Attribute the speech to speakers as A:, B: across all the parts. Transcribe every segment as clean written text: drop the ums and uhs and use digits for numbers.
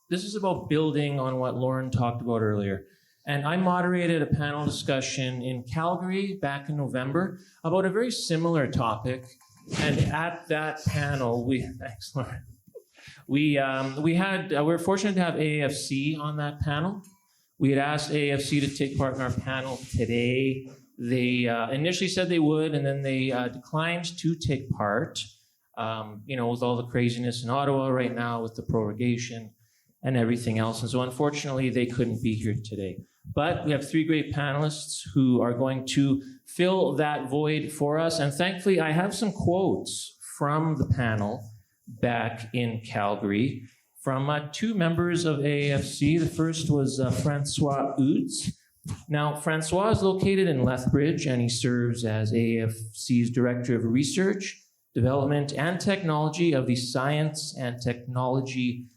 A: this is about building on what Lauren talked about earlier. And I moderated a panel discussion in Calgary back in November about a very similar topic. And at that panel, thanks, Lauren. We were fortunate to have AAFC on that panel. We had asked AAFC to take part in our panel today. They initially said they would, and then they declined to take part. With all the craziness in Ottawa right now with the prorogation and everything else. And so unfortunately, they couldn't be here today. But we have three great panelists who are going to fill that void for us. And thankfully, I have some quotes from the panel back in Calgary from two members of AAFC. The first was Francois Udes. Now, Francois is located in Lethbridge, and he serves as AAFC's Director of Research, Development, and Technology of the Science and Technology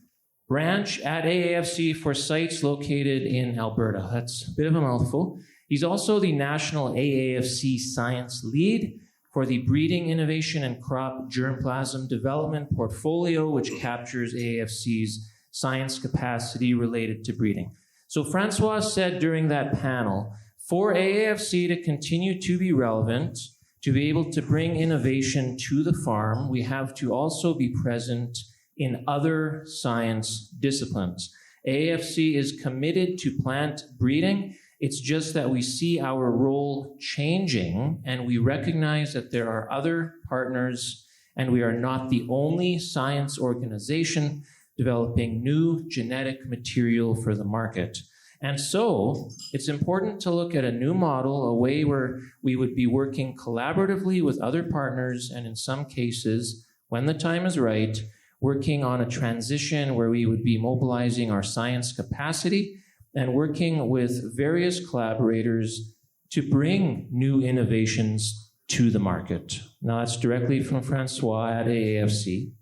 A: branch at AAFC for sites located in Alberta. That's a bit of a mouthful. He's also the National AAFC Science Lead for the Breeding Innovation and Crop Germplasm Development Portfolio, which captures AAFC's science capacity related to breeding. So Francois said during that panel, for AAFC to continue to be relevant, to be able to bring innovation to the farm, we have to also be present in other science disciplines. AAFC is committed to plant breeding. It's just that we see our role changing, and we recognize that there are other partners, and we are not the only science organization developing new genetic material for the market. And so it's important to look at a new model, a way where we would be working collaboratively with other partners, and in some cases, when the time is right, working on a transition where we would be mobilizing our science capacity and working with various collaborators to bring new innovations to the market. Now, that's directly from Francois at AAFC.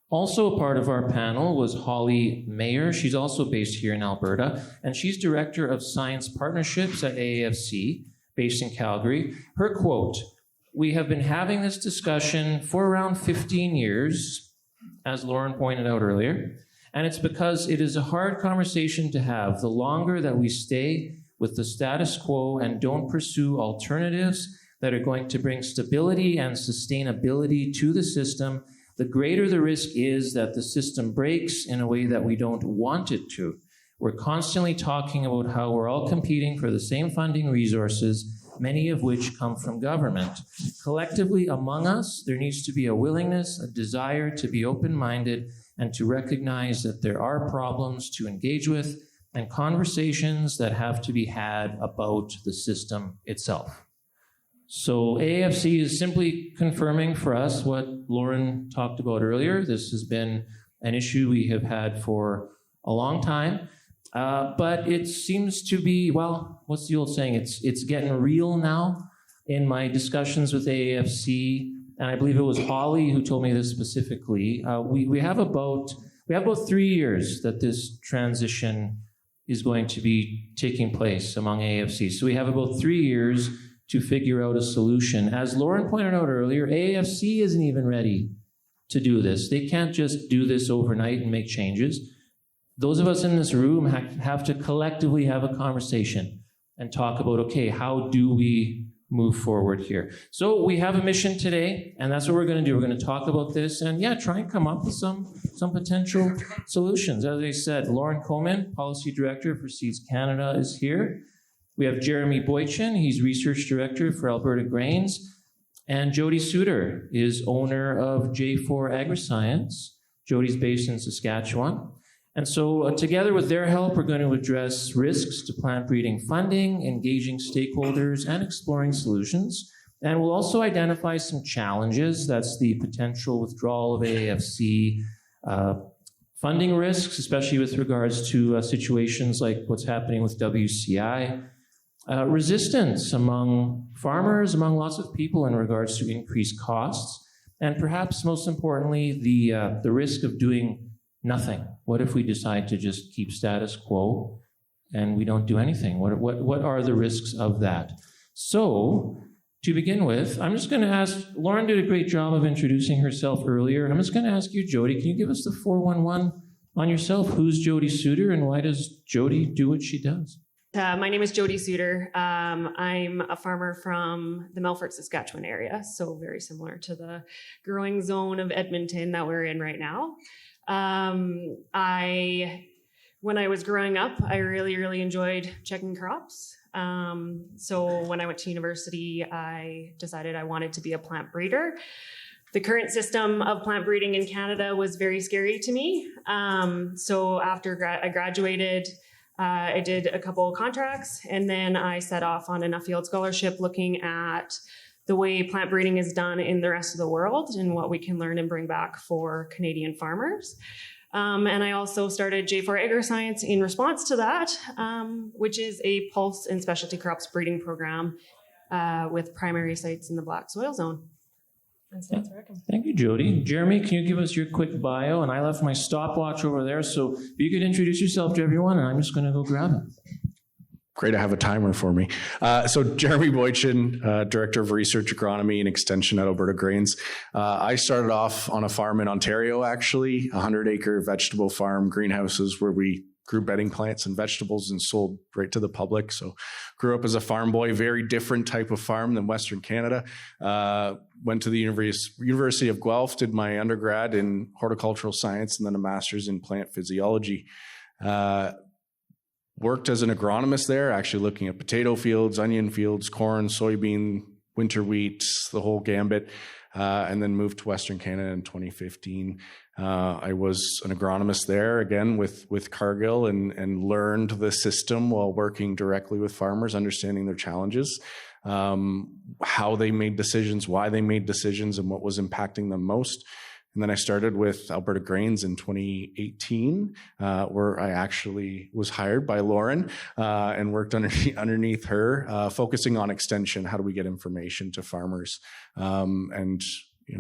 A: Also a part of our panel was Holly Mayer. She's also based here in Alberta, and she's Director of Science Partnerships at AAFC, based in Calgary. Her quote, "We have been having this discussion for around 15 years, as Lauren pointed out earlier, and it's because it is a hard conversation to have. The longer that we stay with the status quo and don't pursue alternatives that are going to bring stability and sustainability to the system, the greater the risk is that the system breaks in a way that we don't want it to. We're constantly talking about how we're all competing for the same funding resources, many of which come from government. Collectively among us, there needs to be a willingness, a desire to be open-minded and to recognize that there are problems to engage with and conversations that have to be had about the system itself." So AAFC is simply confirming for us what Lauren talked about earlier. This has been an issue we have had for a long time, but it seems to be, well, what's the old saying? It's getting real now. In my discussions with AAFC, and I believe it was Holly who told me this specifically, we have about 3 years that this transition is going to be taking place among AAFC. So we have about 3 years to figure out a solution. As Lauren pointed out earlier, AAFC isn't even ready to do this. They can't just do this overnight and make changes. Those of us in this room have to collectively have a conversation and talk about, okay, how do we move forward here? So we have a mission today, and that's what we're going to do. We're going to talk about this and, try and come up with some potential solutions. As I said, Lauren Coleman, Policy Director for Seeds Canada, is here. We have Jeremy Boychin, he's Research Director for Alberta Grains, and Jody Suter is owner of J4 Agriscience. Jody's based in Saskatchewan. And so together with their help, we're going to address risks to plant breeding funding, engaging stakeholders, and exploring solutions. And we'll also identify some challenges. That's the potential withdrawal of AAFC, funding risks, especially with regards to situations like what's happening with WCI, resistance among farmers, among lots of people in regards to increased costs, and perhaps most importantly, the risk of doing nothing. What if we decide to just keep status quo and we don't do anything? What are the risks of that? So, to begin with, I'm just going to ask, Lauren did a great job of introducing herself earlier. I'm just going to ask you, Jody, can you give us the 411 on yourself. Who's Jody Suter, and why does Jody do what she does?
B: My name is Jody Suter. I'm a farmer from the Melfort, Saskatchewan area, so very similar to the growing zone of Edmonton that we're in right now. When I was growing up, I really enjoyed checking crops. So when I went to university, I decided I wanted to be a plant breeder. The current system of plant breeding in Canada was very scary to me. So after I graduated, I did a couple of contracts, and then I set off on a field scholarship looking at the way plant breeding is done in the rest of the world and what we can learn and bring back for Canadian farmers. And I also started J4 Agri-Science in response to that, which is a pulse and specialty crops breeding program with primary sites in the Black Soil Zone.
A: Thank you, Jody. Jeremy, can you give us your quick bio? And I left my stopwatch over there, so if you could introduce yourself to everyone, and I'm just going to go grab it.
C: Great to have a timer for me. So Jeremy Boychin, Director of Research, Agronomy, and Extension at Alberta Grains. I started off on a farm in Ontario, actually, a 100-acre vegetable farm, greenhouses where we grew bedding plants and vegetables and sold right to the public. So grew up as a farm boy, very different type of farm than Western Canada. Went to the University of Guelph, did my undergrad in horticultural science and then a master's in plant physiology. Worked as an agronomist there, actually looking at potato fields, onion fields, corn, soybean, winter wheat, the whole gambit, and then moved to Western Canada in 2015. I was an agronomist there, again, with Cargill, and learned the system while working directly with farmers, understanding their challenges, how they made decisions, why they made decisions, and what was impacting them most. And then I started with Alberta Grains in 2018, where I actually was hired by Lauren and worked underneath her, focusing on extension. How do we get information to farmers? And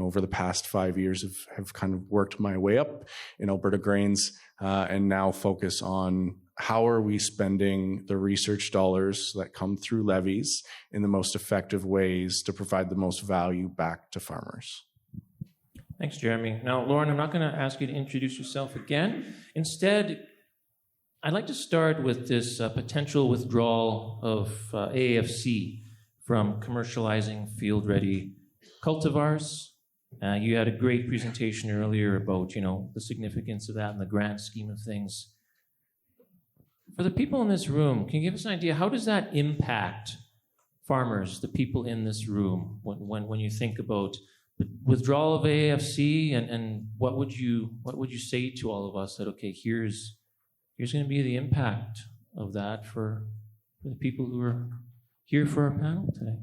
C: over the past 5 years, have kind of worked my way up in Alberta Grains, and now focus on how are we spending the research dollars that come through levies in the most effective ways to provide the most value back to farmers.
A: Thanks, Jeremy. Now, Lauren, I'm not going to ask you to introduce yourself again. Instead, I'd like to start with this potential withdrawal of AAFC from commercializing field-ready cultivars. You had a great presentation earlier about, the significance of that in the grand scheme of things. For the people in this room, can you give us an idea, how does that impact farmers, the people in this room, when you think about the withdrawal of AAFC, and what would you say to all of us that, okay, here's going to be the impact of that for the people who are here for our panel today?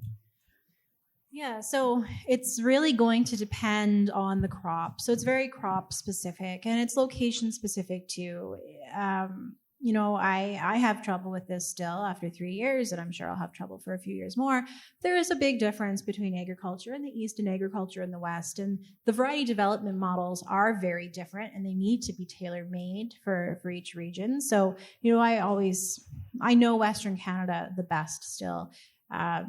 D: Yeah, so it's really going to depend on the crop. So it's very crop specific, and it's location specific too. I have trouble with this still after 3 years, and I'm sure I'll have trouble for a few years more. There is a big difference between agriculture in the East and agriculture in the West, and the variety development models are very different, and they need to be tailor-made for each region. So, I know Western Canada the best still. I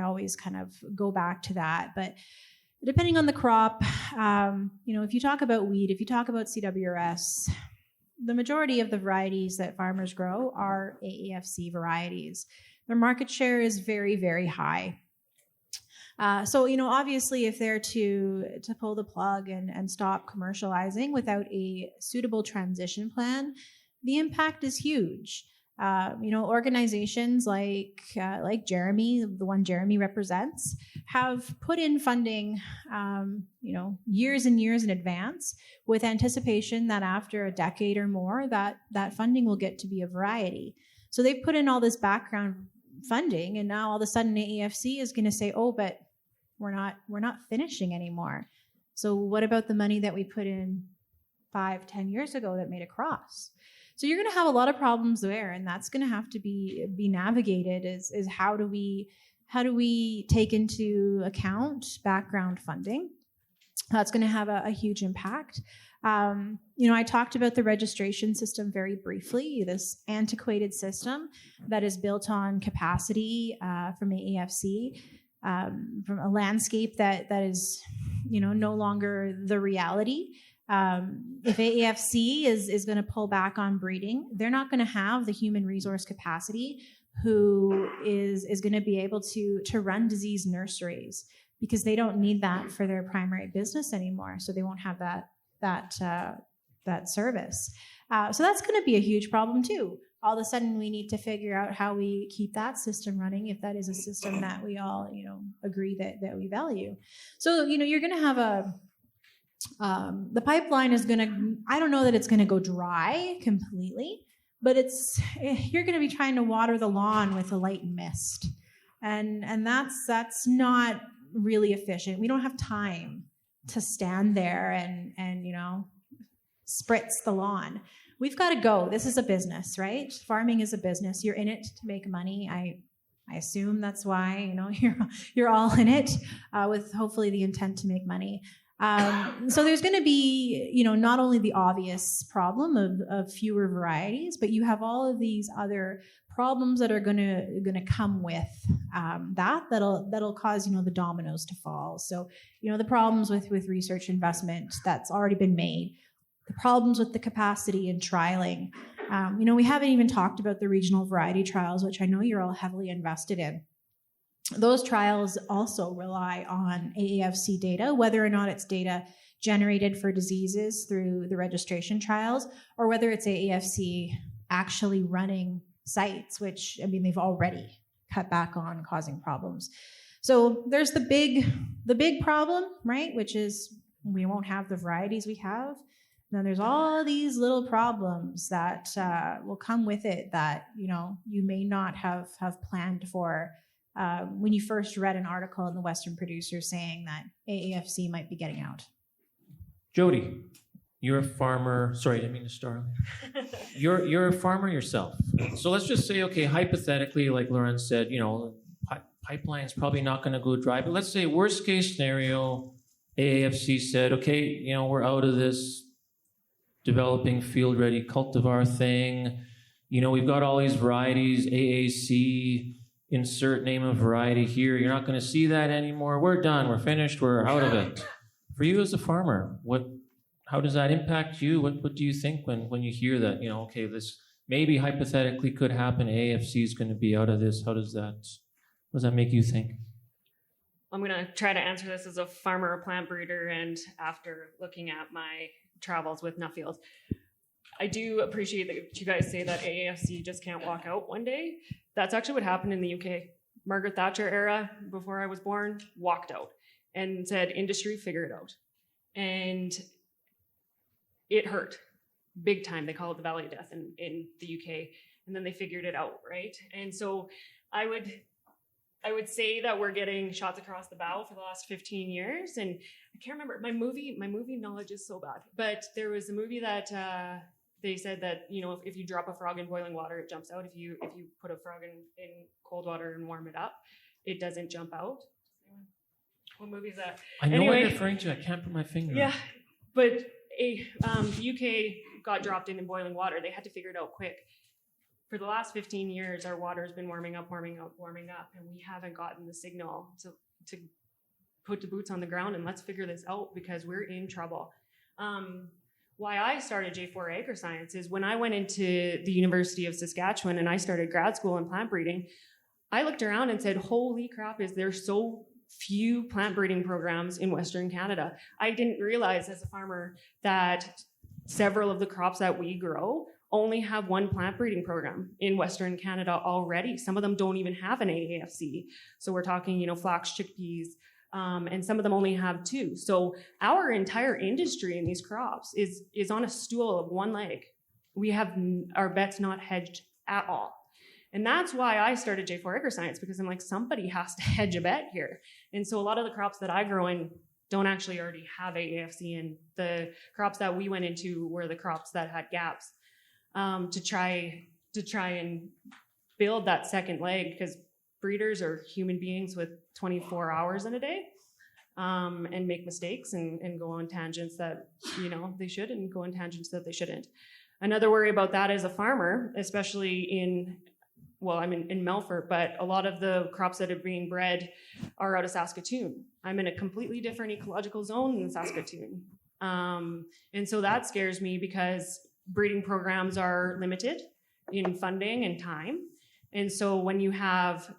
D: always kind of go back to that. But depending on the crop, if you talk about wheat, if you talk about CWRS, the majority of the varieties that farmers grow are AAFC varieties. Their market share is very, very high. Obviously, if they're to pull the plug and stop commercializing without a suitable transition plan, the impact is huge. Organizations like Jeremy, the one Jeremy represents, have put in funding, years and years in advance, with anticipation that after a decade or more, that funding will get to be a variety. So they've put in all this background funding, and now all of a sudden AAFC is going to say, "Oh, but we're not finishing anymore." So what about the money that we put in 5-10 years ago that made a cross? So you're going to have a lot of problems there, and that's going to have to be navigated. Is how do we take into account background funding? That's going to have a huge impact. I talked about the registration system very briefly. This antiquated system that is built on capacity from AAFC, from a landscape that is no longer the reality. If AAFC is going to pull back on breeding, they're not going to have the human resource capacity who is going to be able to run disease nurseries, because they don't need that for their primary business anymore. So they won't have that service. So that's going to be a huge problem too. All of a sudden, we need to figure out how we keep that system running, if that is a system that we all, agree that we value. So, you're going to have the pipeline is going to, I don't know that it's going to go dry completely, but you're going to be trying to water the lawn with a light mist. And that's not really efficient. We don't have time to stand there and spritz the lawn. We've got to go. This is a business, right? Farming is a business. You're in it to make money. I assume that's why, you're all in it with hopefully the intent to make money. So there's going to be, not only the obvious problem of fewer varieties, but you have all of these other problems that are going to come with that'll cause, the dominoes to fall. So, the problems with research investment that's already been made, the problems with the capacity and trialing. We haven't even talked about the regional variety trials, which I know you're all heavily invested in. Those trials also rely on AAFC data, whether or not it's data generated for diseases through the registration trials, or whether it's AAFC actually running sites, which, they've already cut back on causing problems. So there's the big problem, right, which is we won't have the varieties we have. Then there's all these little problems that will come with it that, you may not have planned for when you first read an article in the Western Producer saying that AAFC might be getting out.
A: Jody, you're a farmer. Sorry, I didn't mean to start. You're a farmer yourself. So let's just say, okay, hypothetically, like Lauren said, pipeline's probably not going to go dry. But let's say worst case scenario, AAFC said, okay, we're out of this developing field-ready cultivar thing. We've got all these varieties, AAC, insert name of variety here. You're not going to see that anymore. We're done. We're finished. We're out of it. For you as a farmer, how does that impact you? What do you think when you hear that, okay, this maybe hypothetically could happen, AAFC is going to be out of this? How does that make you think?
B: I'm going to try to answer this as a farmer or plant breeder, and after looking at my travels with Nuffields. I do appreciate that you guys say that AAFC just can't walk out one day. That's actually what happened in the UK. Margaret Thatcher era, before I was born, walked out and said, industry, figure it out. And it hurt big time. They call it the Valley of Death in the UK. And then they figured it out, right? And so I would say that we're getting shots across the bow for the last 15 years. And I can't remember, my movie knowledge is so bad. But there was a movie that they said that, if you drop a frog in boiling water, it jumps out. If you put a frog in cold water and warm it up, it doesn't jump out. What movie is that?
A: I know what you're referring to. I can't put my finger on it.
B: Yeah, but the UK got dropped in boiling water. They had to figure it out quick. For the last 15 years, our water has been warming up, and we haven't gotten the signal to put the boots on the ground and let's figure this out, because we're in trouble. Why I started J4 Agri-Science is when I went into the University of Saskatchewan and I started grad school in plant breeding, I looked around and said, holy crap, is there so few plant breeding programs in Western Canada. I didn't realize as a farmer that several of the crops that we grow only have one plant breeding program in Western Canada already. Some of them don't even have an AAFC. So we're talking, flax, chickpeas, and some of them only have two. So our entire industry in these crops is on a stool of one leg. We have our bets not hedged at all. And that's why I started J4 Agri-Science, because I'm like, somebody has to hedge a bet here. And so a lot of the crops that I grow in don't actually already have AAFC, and the crops that we went into were the crops that had gaps to try and build that second leg, because breeders are human beings with 24 hours in a day, and make mistakes and go on tangents that they should, and go on tangents that they shouldn't. Another worry about that as a farmer, especially I'm in Melfort, but a lot of the crops that are being bred are out of Saskatoon. I'm in a completely different ecological zone than Saskatoon. And so that scares me because breeding programs are limited in funding and time. And so when you have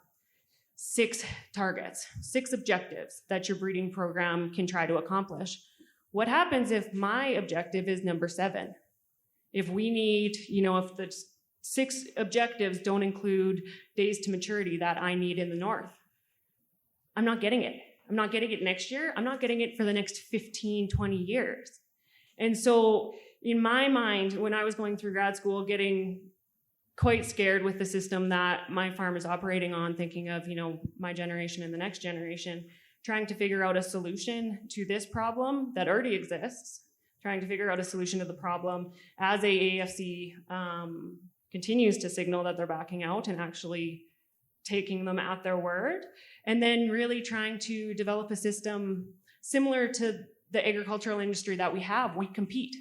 B: 6 targets, 6 objectives that your breeding program can try to accomplish, what happens if my objective is number 7? If we need, if the 6 objectives don't include days to maturity that I need in the north, I'm not getting it. I'm not getting it next year. I'm not getting it for the next 15, 20 years. And so in my mind, when I was going through grad school, getting quite scared with the system that my farm is operating on, thinking of, my generation and the next generation, trying to figure out a solution to this problem that already exists, trying to figure out a solution to the problem as AAFC continues to signal that they're backing out and actually taking them at their word, and then really trying to develop a system similar to the agricultural industry that we have. We compete,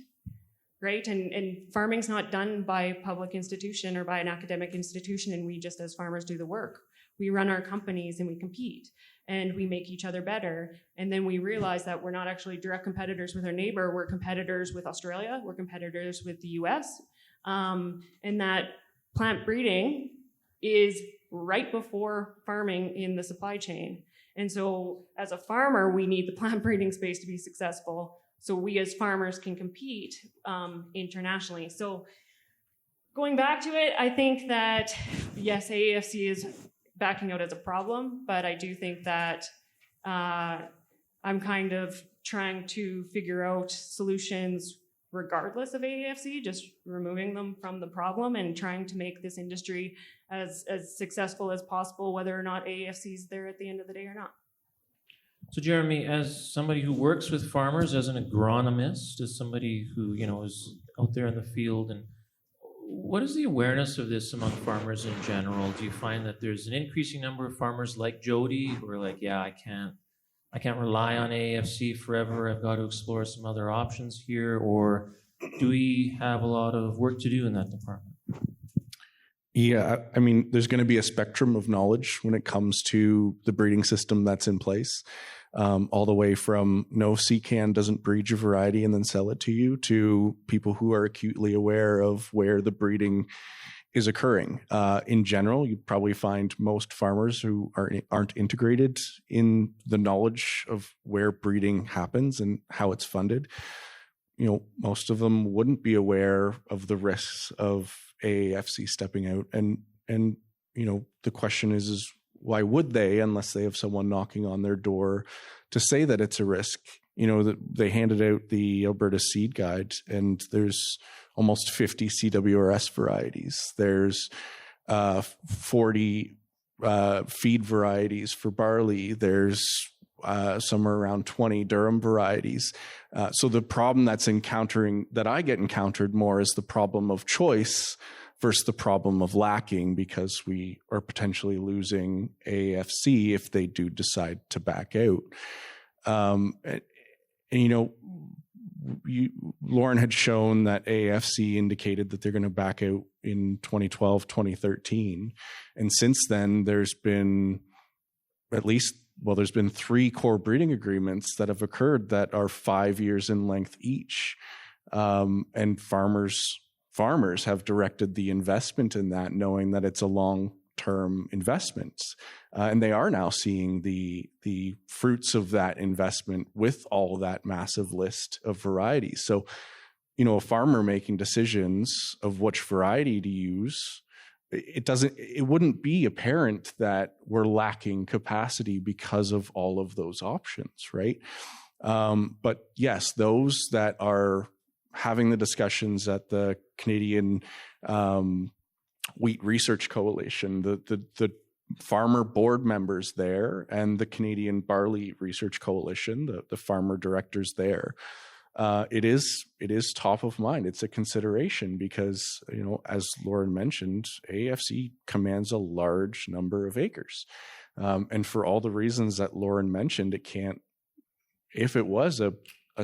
B: right? And farming's not done by a public institution or by an academic institution, and we just as farmers do the work. We run our companies and we compete, and we make each other better. And then we realize that we're not actually direct competitors with our neighbor, we're competitors with Australia, we're competitors with the US, and that plant breeding is right before farming in the supply chain. And so as a farmer, we need the plant breeding space to be successful so we as farmers can compete internationally. So going back to it, I think that, yes, AAFC is backing out as a problem, but I do think that I'm kind of trying to figure out solutions regardless of AAFC, just removing them from the problem and trying to make this industry as successful as possible, whether or not AAFC is there at the end of the day or not.
A: So Jeremy, as somebody who works with farmers, as an agronomist, as somebody who, is out there in the field, and what is the awareness of this among farmers in general? Do you find that there's an increasing number of farmers like Jody who are like, yeah, I can't rely on AAFC forever, I've got to explore some other options here? Or do we have a lot of work to do in that department?
C: Yeah, I mean, there's going to be a spectrum of knowledge when it comes to the breeding system that's in place, all the way from no, CCAN doesn't breed your variety and then sell it to you, to people who are acutely aware of where the breeding is occurring. In general, you'd probably find most farmers who aren't integrated in the knowledge of where breeding happens and how it's funded. Most of them wouldn't be aware of the risks of AAFC stepping out. And the question is why would they, unless they have someone knocking on their door to say that it's a risk? That they handed out the Alberta Seed Guide, and there's almost 50 CWRS varieties. There's 40 feed varieties for barley. There's somewhere around 20 Durham varieties. So the problem that I get encountered more is the problem of choice versus the problem of lacking, because we are potentially losing AAFC if they do decide to back out. Lauren had shown that AAFC indicated that they're going to back out in 2012, 2013. And since then, there's been 3 core breeding agreements that have occurred that are 5 years in length each. And farmers have directed the investment in that, knowing that it's a long-term investment. And they are now seeing the fruits of that investment with all that massive list of varieties. So, a farmer making decisions of which variety to use, it wouldn't be apparent that we're lacking capacity because of all of those options, right? But yes, those that are having the discussions at the Canadian Wheat Research Coalition, the farmer board members there, and the Canadian Barley Research Coalition, the farmer directors there, it is top of mind. It's a consideration because, as Lauren mentioned, AAFC commands a large number of acres. And for all the reasons that Lauren mentioned, if it was a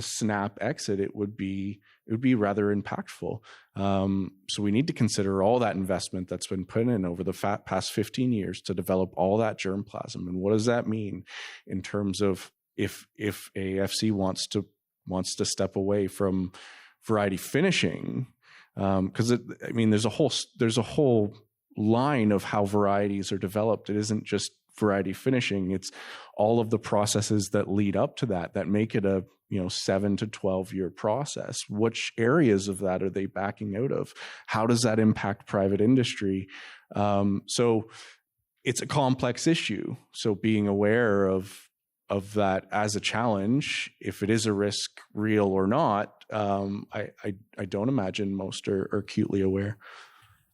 C: snap exit, it would be rather impactful. So we need to consider all that investment that's been put in over the past 15 years to develop all that germplasm. And what does that mean in terms of if AAFC wants to wants to step away from variety finishing, because there's a whole line of how varieties are developed. It isn't just variety finishing; it's all of the processes that lead up to that make it a 7 to 12 year process. Which areas of that are they backing out of? How does that impact private industry? So it's a complex issue. So being aware of that as a challenge, if it is a risk, real or not, I don't imagine most are acutely aware.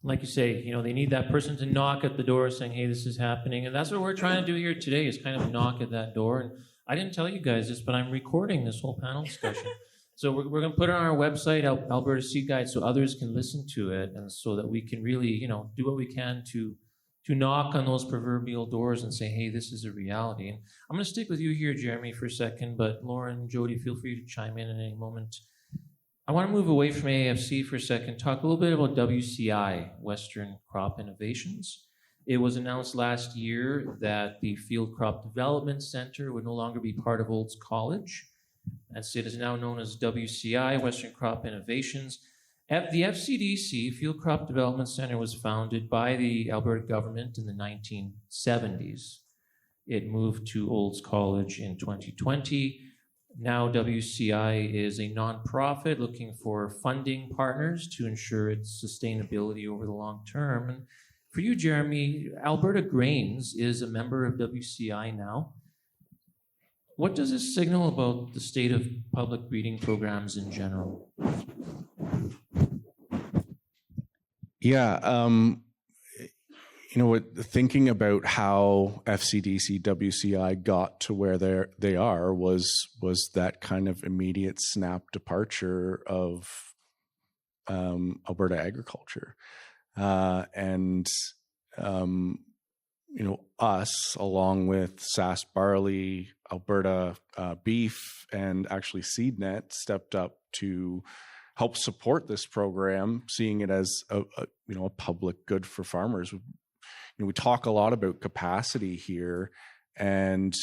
A: Like you say, they need that person to knock at the door saying, hey, this is happening. And that's what we're trying to do here today, is kind of knock at that door. And I didn't tell you guys this, but I'm recording this whole panel discussion. So we're going to put it on our website, Alberta Seed Guide, so others can listen to it, and so that we can really, do what we can to knock on those proverbial doors and say, hey, this is a reality. And I'm going to stick with you here, Jeremy, for a second, but Lauren, Jody, feel free to chime in at any moment. I want to move away from AAFC for a second, talk a little bit about WCI, Western Crop Innovations. It was announced last year that the Field Crop Development Center would no longer be part of Olds College. It is now known as WCI, Western Crop Innovations. The FCDC, Field Crop Development Center, was founded by the Alberta government in the 1970s. It moved to Olds College in 2020. Now WCI is a nonprofit looking for funding partners to ensure its sustainability over the long term. And for you, Jeremy, Alberta Grains is a member of WCI now. What does this signal about the state of public breeding programs in general?
C: Yeah, thinking about how FCDC, WCI got to where they are was that kind of immediate snap departure of Alberta agriculture, and us, along with SAS Barley, Alberta Beef, and actually SeedNet, stepped up to help support this program, seeing it as a public good for farmers. We talk a lot about capacity here, and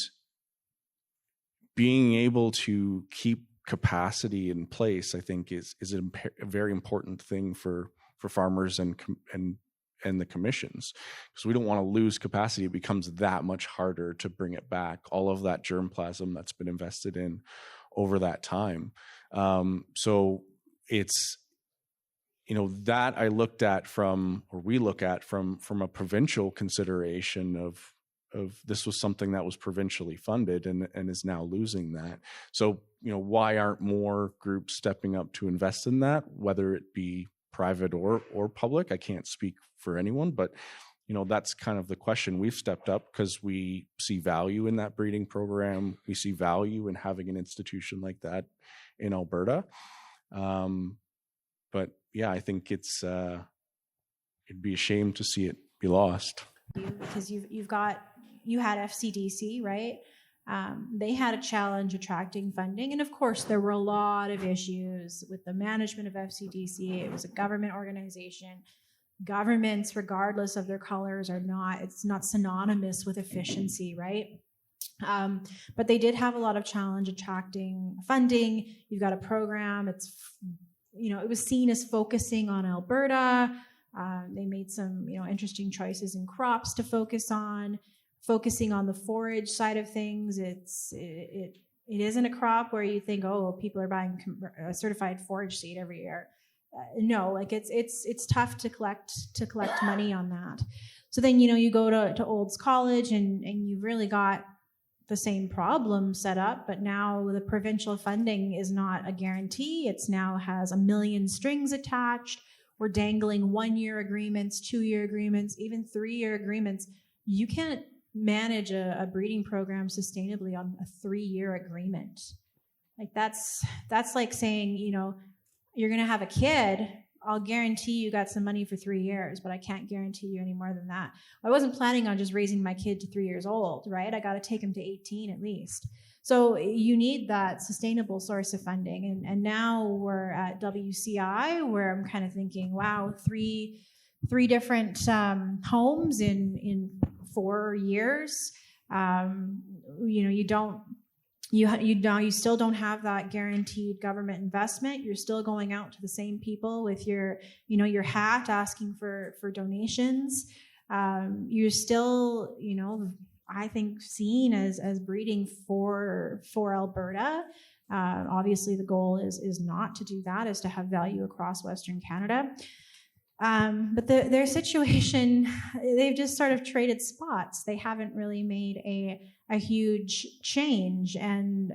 C: being able to keep capacity in place, I think, is a very important thing for farmers and the commissions, because we don't want to lose capacity. It becomes that much harder to bring it back. All of that germplasm that's been invested in over that time. So it's that I looked at we look at from a provincial consideration of this was something that was provincially funded and is now losing that. So, why aren't more groups stepping up to invest in that, whether it be private or public? I can't speak for anyone, but that's kind of the question. We've stepped up because we see value in that breeding program. We see value in having an institution like that in Alberta. But yeah, I think it'd be a shame to see it be lost.
D: Because you had FCDC, right? They had a challenge attracting funding, and of course there were a lot of issues with the management of FCDC. It was a government organization. Governments, regardless of their colors, it's not synonymous with efficiency, right? But they did have a lot of challenge attracting funding. You've got a program. It was seen as focusing on Alberta. They made some, interesting choices in crops to focusing on the forage side of things. It isn't a crop where you think, oh, people are buying certified forage seed every year. No, it's tough to collect money on that. So then, you go to Olds College and you've really got the same problem set up, but now the provincial funding is not a guarantee. It's now has a million strings attached. We're dangling 1-year agreements, 2-year agreements, even 3-year agreements. You can't manage a breeding program sustainably on a 3-year agreement. That's like saying, you're going to have a kid. I'll guarantee you got some money for 3 years, but I can't guarantee you any more than that. I wasn't planning on just raising my kid to 3 years old, right? I got to take him to 18 at least. So you need that sustainable source of funding. And now we're at WCI, where I'm kind of thinking, wow, three different homes in 4 years. You don't you still don't have that guaranteed government investment. You're still going out to the same people with your hat asking for donations. You're still, I think, seen as breeding for Alberta. Obviously, the goal is not to do that, is to have value across Western Canada. But their situation, they've just sort of traded spots. They haven't really made a huge change, and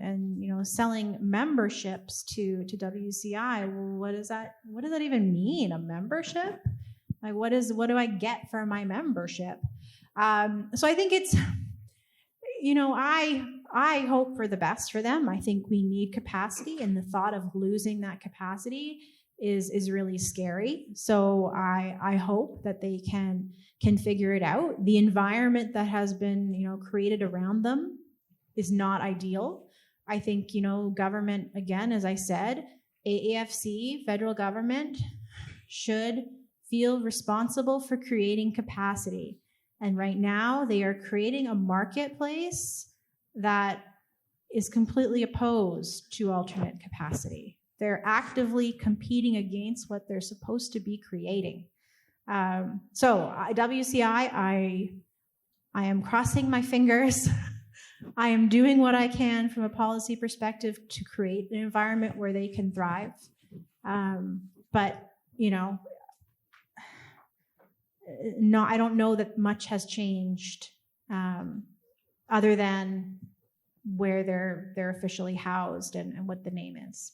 D: selling memberships to WCI. Well, what does that even mean? A membership? Like, what do I get for my membership? So I think it's, I hope for the best for them. I think we need capacity, and the thought of losing that capacity is really scary. So I hope that they can figure it out. The environment that has been created around them is not ideal. I think government, again, as I said, AAFC, federal government, should feel responsible for creating capacity. And right now they are creating a marketplace that is completely opposed to alternate capacity. They're actively competing against what they're supposed to be creating. So WCI, I am crossing my fingers. I am doing what I can from a policy perspective to create an environment where they can thrive. But no, I don't know that much has changed other than where they're officially housed and what the name is.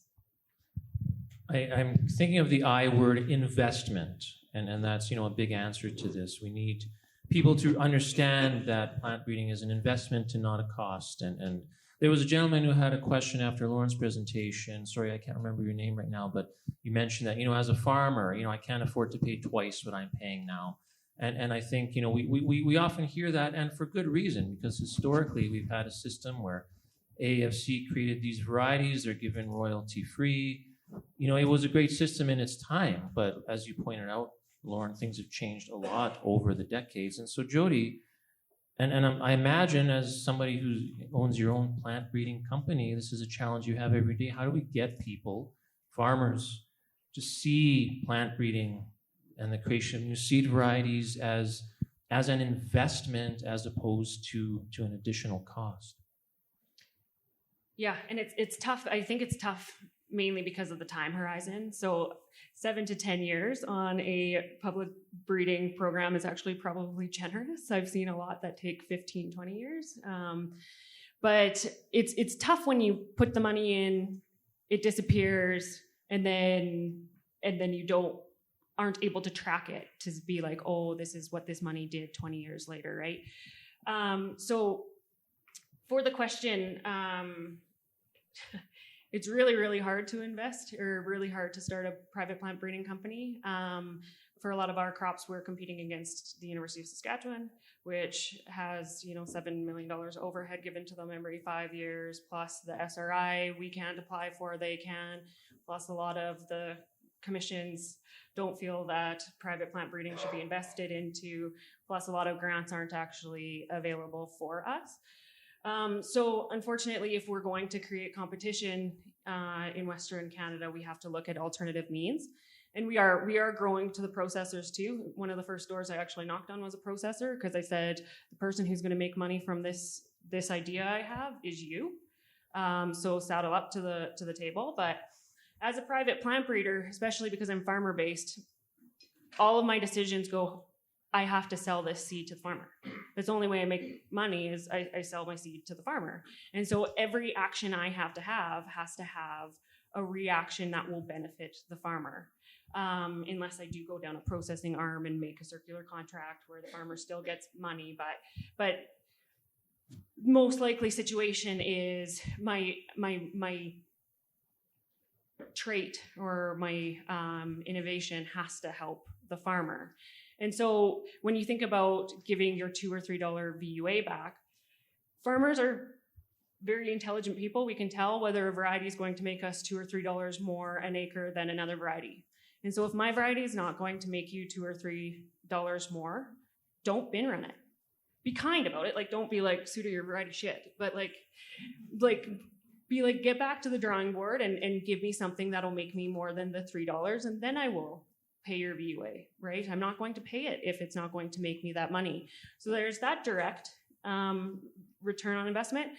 A: I'm thinking of the I word, investment, and that's a big answer to this. We need people to understand that plant breeding is an investment and not a cost. And there was a gentleman who had a question after Lauren's presentation. Sorry, I can't remember your name right now, but you mentioned that as a farmer, I can't afford to pay twice what I'm paying now. And I think we often hear that, and for good reason, because historically we've had a system where AAFC created these varieties. They're given royalty free. It was a great system in its time, but as you pointed out, Lauren, things have changed a lot over the decades. And so Jody, and I imagine as somebody who owns your own plant breeding company, this is a challenge you have every day. How do we get people, farmers, to see plant breeding and the creation of new seed varieties as an investment as opposed to an additional cost?
B: Yeah, and it's tough. I think it's tough mainly because of the time horizon. So 7 to 10 years on a public breeding program is actually probably generous. I've seen a lot that take 15, 20 years. But it's tough when you put the money in, it disappears, and then you aren't able to track it to be like, oh, this is what this money did 20 years later, right? So for the question, it's really, really hard to invest or really hard to start a private plant breeding company. For a lot of our crops, we're competing against the University of Saskatchewan, which has $7 million overhead given to them every 5 years, plus the SRI we can't apply for, they can, plus a lot of the commissions don't feel that private plant breeding should be invested into, plus a lot of grants aren't actually available for us. So unfortunately, if we're going to create competition in Western Canada, we have to look at alternative means. And we are growing to the processors too. One of the first doors I actually knocked on was a processor, because I said, the person who's going to make money from this idea I have is you. So saddle up to the table. But as a private plant breeder, especially because I'm farmer based, all of my decisions go, I have to sell this seed to the farmer. That's the only way I make money is I sell my seed to the farmer. And so every action I have to have has to have a reaction that will benefit the farmer. Unless I do go down a processing arm and make a circular contract where the farmer still gets money. But most likely situation is my trait or my innovation has to help the farmer. And so when you think about giving your $2 or $3 VUA back, farmers are very intelligent people. We can tell whether a variety is going to make us $2 or $3 more an acre than another variety. And so if my variety is not going to make you $2 or $3 more, don't bin run it. be kind about it. Like, don't be like, Suda, your variety shit. But be like, get back to the drawing board and give me something that'll make me more than the $3, and then I will pay your VUA, right? I'm not going to pay it if it's not going to make me that money. So there's that direct return on investment.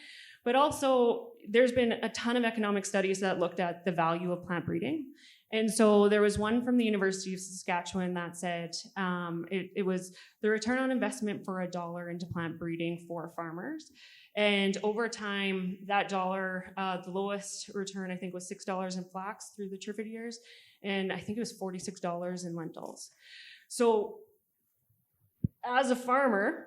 B: But also, there's been a ton of economic studies that looked at the value of plant breeding. And so there was one from the University of Saskatchewan that said it was the return on investment for $1 into plant breeding for farmers. And over time, that dollar, the lowest return, I think, was $6 in flax through the triffid years. And I think it was $46 in lentils. So as a farmer,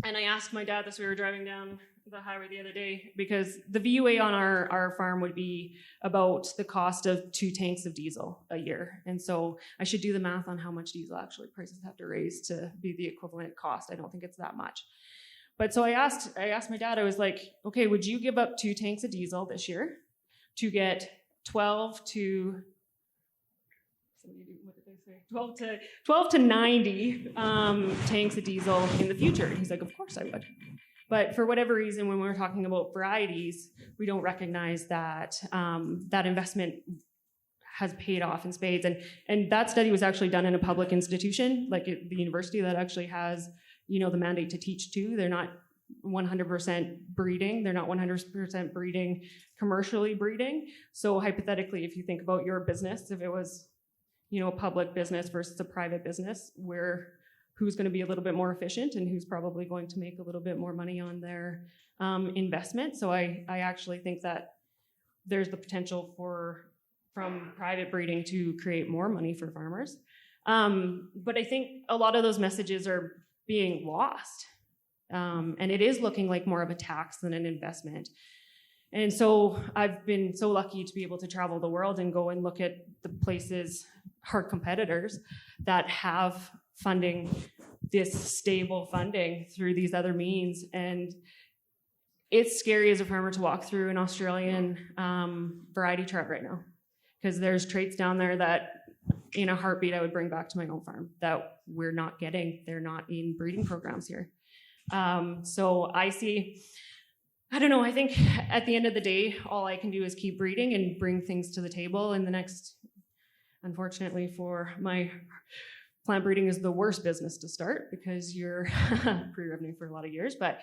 B: and I asked my dad this, we were driving down the highway the other day, because the VUA on our farm would be about the cost of 2 tanks of diesel a year. And so I should do the math on how much diesel actually prices have to raise to be the equivalent cost. I don't think it's that much. But so I asked my dad, I was like, okay, would you give up 2 tanks of diesel this year to get 12 to 90 tanks of diesel in the future? And he's like, of course I would. But for whatever reason, when we're talking about varieties, we don't recognize that that investment has paid off in spades. And that study was actually done in a public institution, like the university that actually has, the mandate to teach too. They're not 100% breeding. They're not 100% breeding, commercially breeding. So hypothetically, if you think about your business, if it was, a public business versus a private business, who's going to be a little bit more efficient and who's probably going to make a little bit more money on their investment. So I actually think that there's the potential from private breeding to create more money for farmers. But I think a lot of those messages are being lost. And it is looking like more of a tax than an investment. And so I've been so lucky to be able to travel the world and go and look at the places, our competitors, that have funding, this stable funding through these other means. And it's scary as a farmer to walk through an Australian variety chart right now, because there's traits down there that in a heartbeat I would bring back to my own farm that we're not getting. They're not in breeding programs here. So I think at the end of the day, all I can do is keep breeding and bring things to the table. And the next, unfortunately for my plant breeding, is the worst business to start because you're pre-revenue for a lot of years. But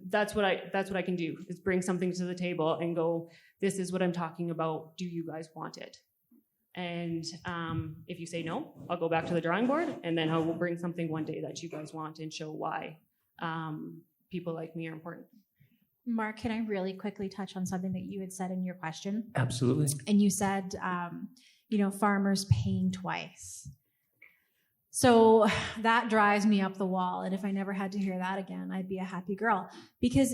B: that's what I can do, is bring something to the table and go, this is what I'm talking about. Do you guys want it? And if you say no, I'll go back to the drawing board, and then I will bring something one day that you guys want and show why people like me are important.
D: Mark, can I really quickly touch on something that you had said in your question?
A: Absolutely.
D: And you said, farmers paying twice. So that drives me up the wall. And if I never had to hear that again, I'd be a happy girl, because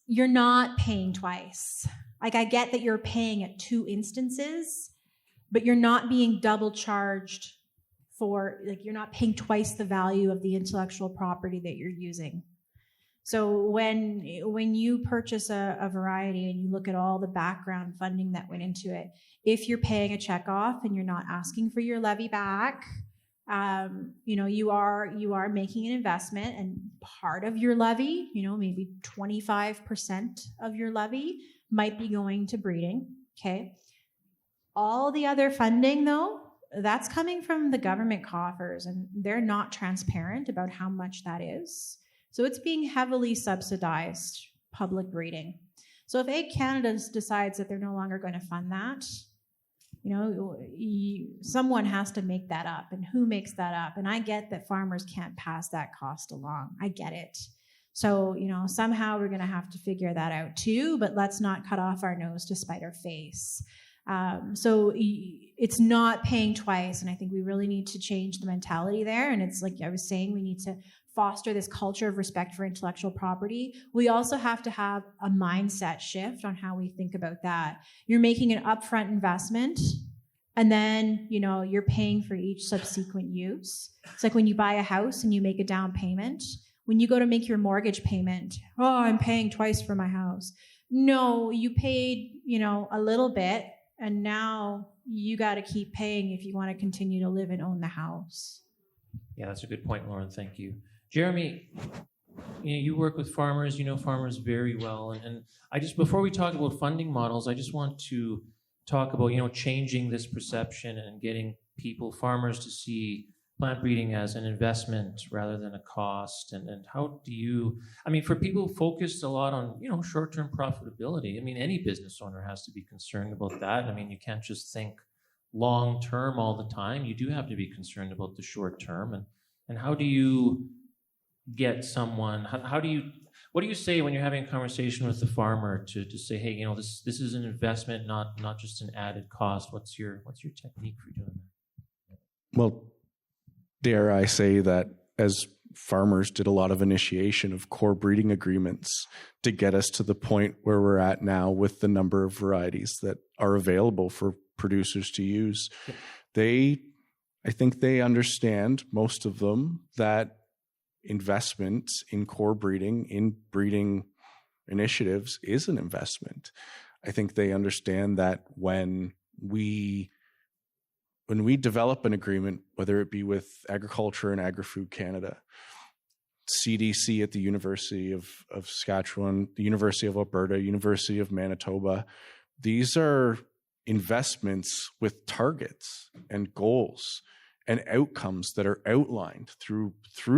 D: you're not paying twice. Like, I get that you're paying at 2 instances, but you're not being double charged for, you're not paying twice the value of the intellectual property that you're using. So when you purchase a variety and you look at all the background funding that went into it, if you're paying a check off and you're not asking for your levy back, you are making an investment, and part of your levy, maybe 25% of your levy might be going to breeding. Okay. All the other funding, though, that's coming from the government coffers, and they're not transparent about how much that is. So it's being heavily subsidized public breeding. So if Ag Canada decides that they're no longer going to fund that, someone has to make that up. And who makes that up? And I get that farmers can't pass that cost along. I get it. So, somehow we're going to have to figure that out too, but let's not cut off our nose to spite our face. So it's not paying twice. And I think we really need to change the mentality there. And it's like I was saying, we need to foster this culture of respect for intellectual property. We also have to have a mindset shift on how we think about that. You're making an upfront investment, and then, you're paying for each subsequent use. It's like when you buy a house and you make a down payment. When you go to make your mortgage payment, I'm paying twice for my house. No, you paid, a little bit, and now you got to keep paying if you want to continue to live and own the house.
A: Yeah, that's a good point, Lauren. Thank you. Jeremy, You work with farmers, you know farmers very well, and I just, before we talk about funding models, I just want to talk about changing this perception and getting people, farmers, to see plant breeding as an investment rather than a cost. And how do you, for people focused a lot on short-term profitability, any business owner has to be concerned about that. You can't just think long term all the time. You do have to be concerned about the short term. And how do you get someone, what do you say when you're having a conversation with the farmer to say, hey, this is an investment, not just an added cost? What's your technique for doing that?
C: Well, dare I say that as farmers did a lot of initiation of core breeding agreements to get us to the point where we're at now with the number of varieties that are available for producers to use. I think they understand, most of them, that investment in core breeding, in breeding initiatives, is an investment. I think they understand that when we develop an agreement, whether it be with Agriculture and Agri-Food Canada, CDC at the University of Saskatchewan, the University of Alberta, University of Manitoba, these are investments with targets and goals and outcomes that are outlined through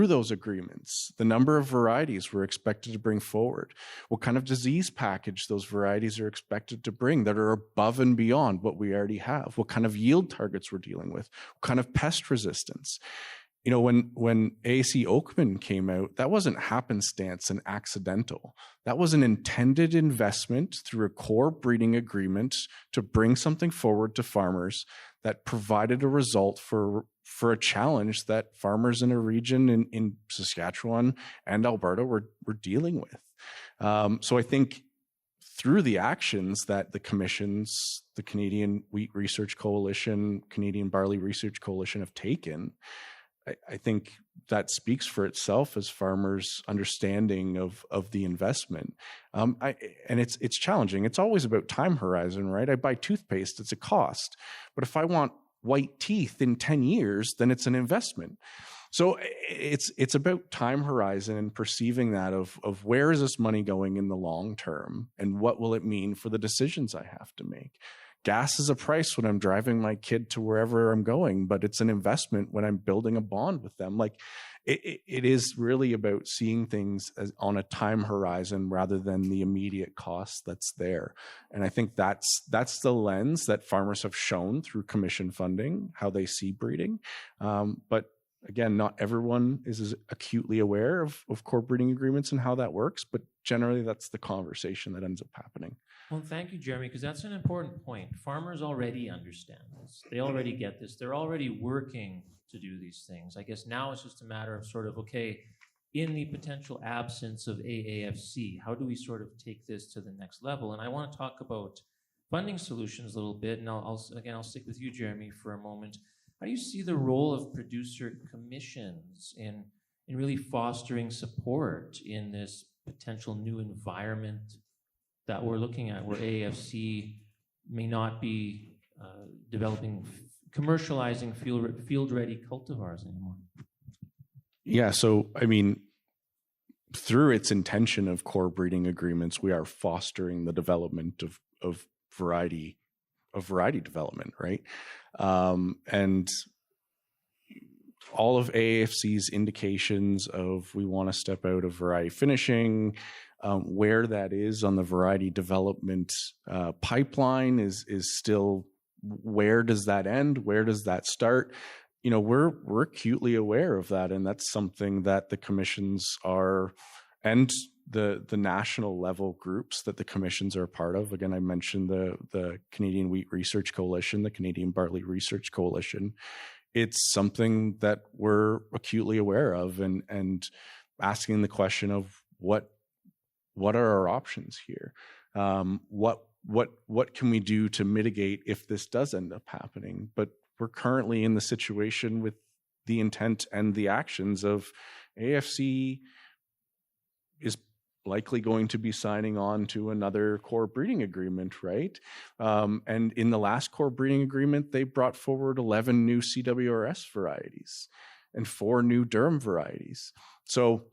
C: those agreements. The number of varieties we're expected to bring forward, what kind of disease package those varieties are expected to bring that are above and beyond what we already have, what kind of yield targets we're dealing with, what kind of pest resistance. When AAC Oakman came out, that wasn't happenstance and accidental. That was an intended investment through a core breeding agreement to bring something forward to farmers that provided a result for a challenge that farmers in a region in Saskatchewan and Alberta were dealing with. So I think through the actions that the commissions, the Canadian Wheat Research Coalition, Canadian Barley Research Coalition have taken, I think that speaks for itself as farmers' understanding of the investment. And it's challenging. It's always about time horizon, right? I buy toothpaste, it's a cost. But if I want white teeth in 10 years, then it's an investment. So it's about time horizon and perceiving that of where is this money going in the long term and what will it mean for the decisions I have to make. Gas is a price when I'm driving my kid to wherever I'm going, but it's an investment when I'm building a bond with them. Like it is really about seeing things on a time horizon rather than the immediate cost that's there. And I think that's the lens that farmers have shown through commission funding, how they see breeding. But again, not everyone is as acutely aware of core breeding agreements and how that works, but generally that's the conversation that ends up happening.
A: Well, thank you, Jeremy, because that's an important point. Farmers already understand this. They already get this. They're already working to do these things. I guess now it's just a matter of sort of, okay, in the potential absence of AAFC, how do we sort of take this to the next level? And I want to talk about funding solutions a little bit, and I'll stick with you, Jeremy, for a moment. How do you see the role of producer commissions in really fostering support in this potential new environment that we're looking at, where AAFC may not be commercializing field-ready cultivars anymore?
C: Yeah, so through its intention of core breeding agreements, we are fostering the development of variety development, right? And all of AAFC's indications of we want to step out of variety finishing, where that is on the variety development pipeline is still, where does that end? Where does that start? We're acutely aware of that, and that's something that the commissions are, and the national level groups that the commissions are a part of. Again, I mentioned the Canadian Wheat Research Coalition, the Canadian Barley Research Coalition. It's something that we're acutely aware of, and asking the question of what are our options here? What can we do to mitigate if this does end up happening? But we're currently in the situation with the intent and the actions of AAFC is likely going to be signing on to another core breeding agreement, right? And in the last core breeding agreement, they brought forward 11 new CWRS varieties and 4 new Durham varieties. So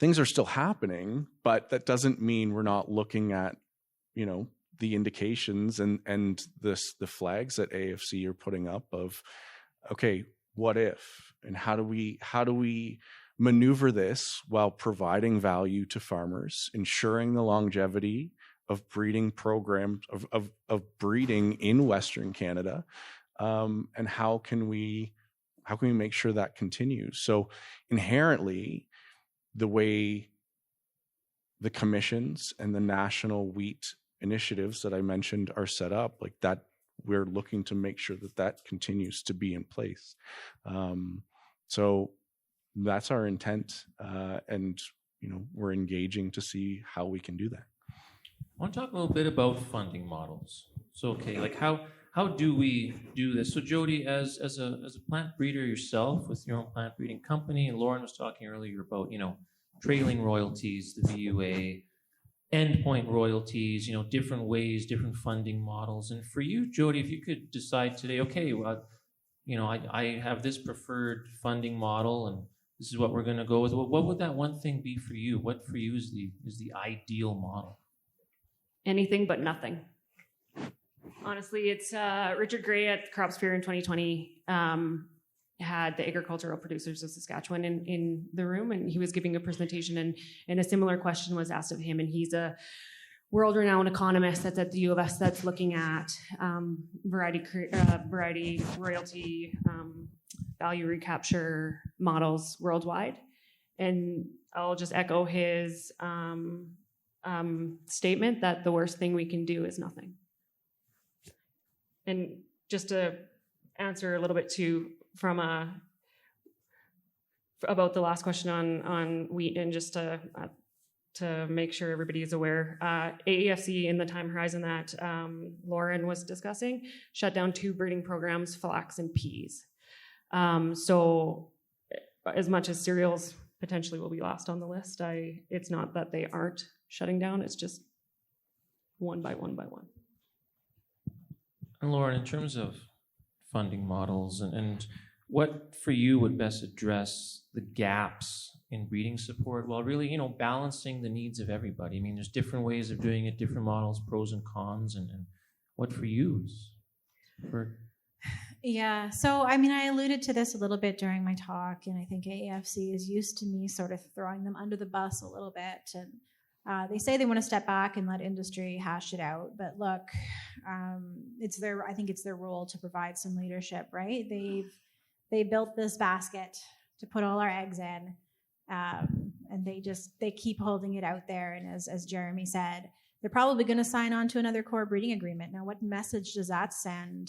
C: things are still happening, but that doesn't mean we're not looking at, the indications and the flags that AAFC are putting up of, okay, what if, and how do we maneuver this while providing value to farmers, ensuring the longevity of breeding programs of breeding in Western Canada, and how can we make sure that continues? So inherently, the way the commissions and the national wheat initiatives that I mentioned are set up, like that, we're looking to make sure that continues to be in place. So that's our intent, and we're engaging to see how we can do that.
A: I want to talk a little bit about funding models. So, okay, like how do we do this? So, Jody, as a plant breeder yourself with your own plant breeding company, and Lauren was talking earlier about trailing royalties, the VUA, endpoint royalties, different ways, different funding models. And for you, Jody, if you could decide today, okay, well, I have this preferred funding model, and this is what we're going to go with. Well, what would that one thing be for you? What for you is the ideal model?
B: Anything but nothing. Honestly, it's Richard Gray at Crops Fair in 2020 had the agricultural producers of Saskatchewan in the room, and he was giving a presentation, and a similar question was asked of him, and he's a world-renowned economist that's at the U of S that's looking at variety royalty value recapture models worldwide. And I'll just echo his statement that the worst thing we can do is nothing. And just to answer a little bit too about the last question on wheat, and just to make sure everybody is aware, AAFC in the time horizon that Lauren was discussing shut down 2 breeding programs, flax and peas. So as much as cereals potentially will be last on the list, it's not that they aren't shutting down, it's just one by one by one.
A: And Lauren, in terms of funding models and what for you would best address the gaps in breeding support while really, balancing the needs of everybody? I mean, there's different ways of doing it, different models, pros and cons, and what for you is for...
D: Yeah, so I mean, I alluded to this a little bit during my talk, and I think AAFC is used to me sort of throwing them under the bus a little bit, and they say they want to step back and let industry hash it out. But look, I think it's their role to provide some leadership, right? They built this basket to put all our eggs in, and they keep holding it out there. And as Jeremy said, they're probably going to sign on to another core breeding agreement. Now, what message does that send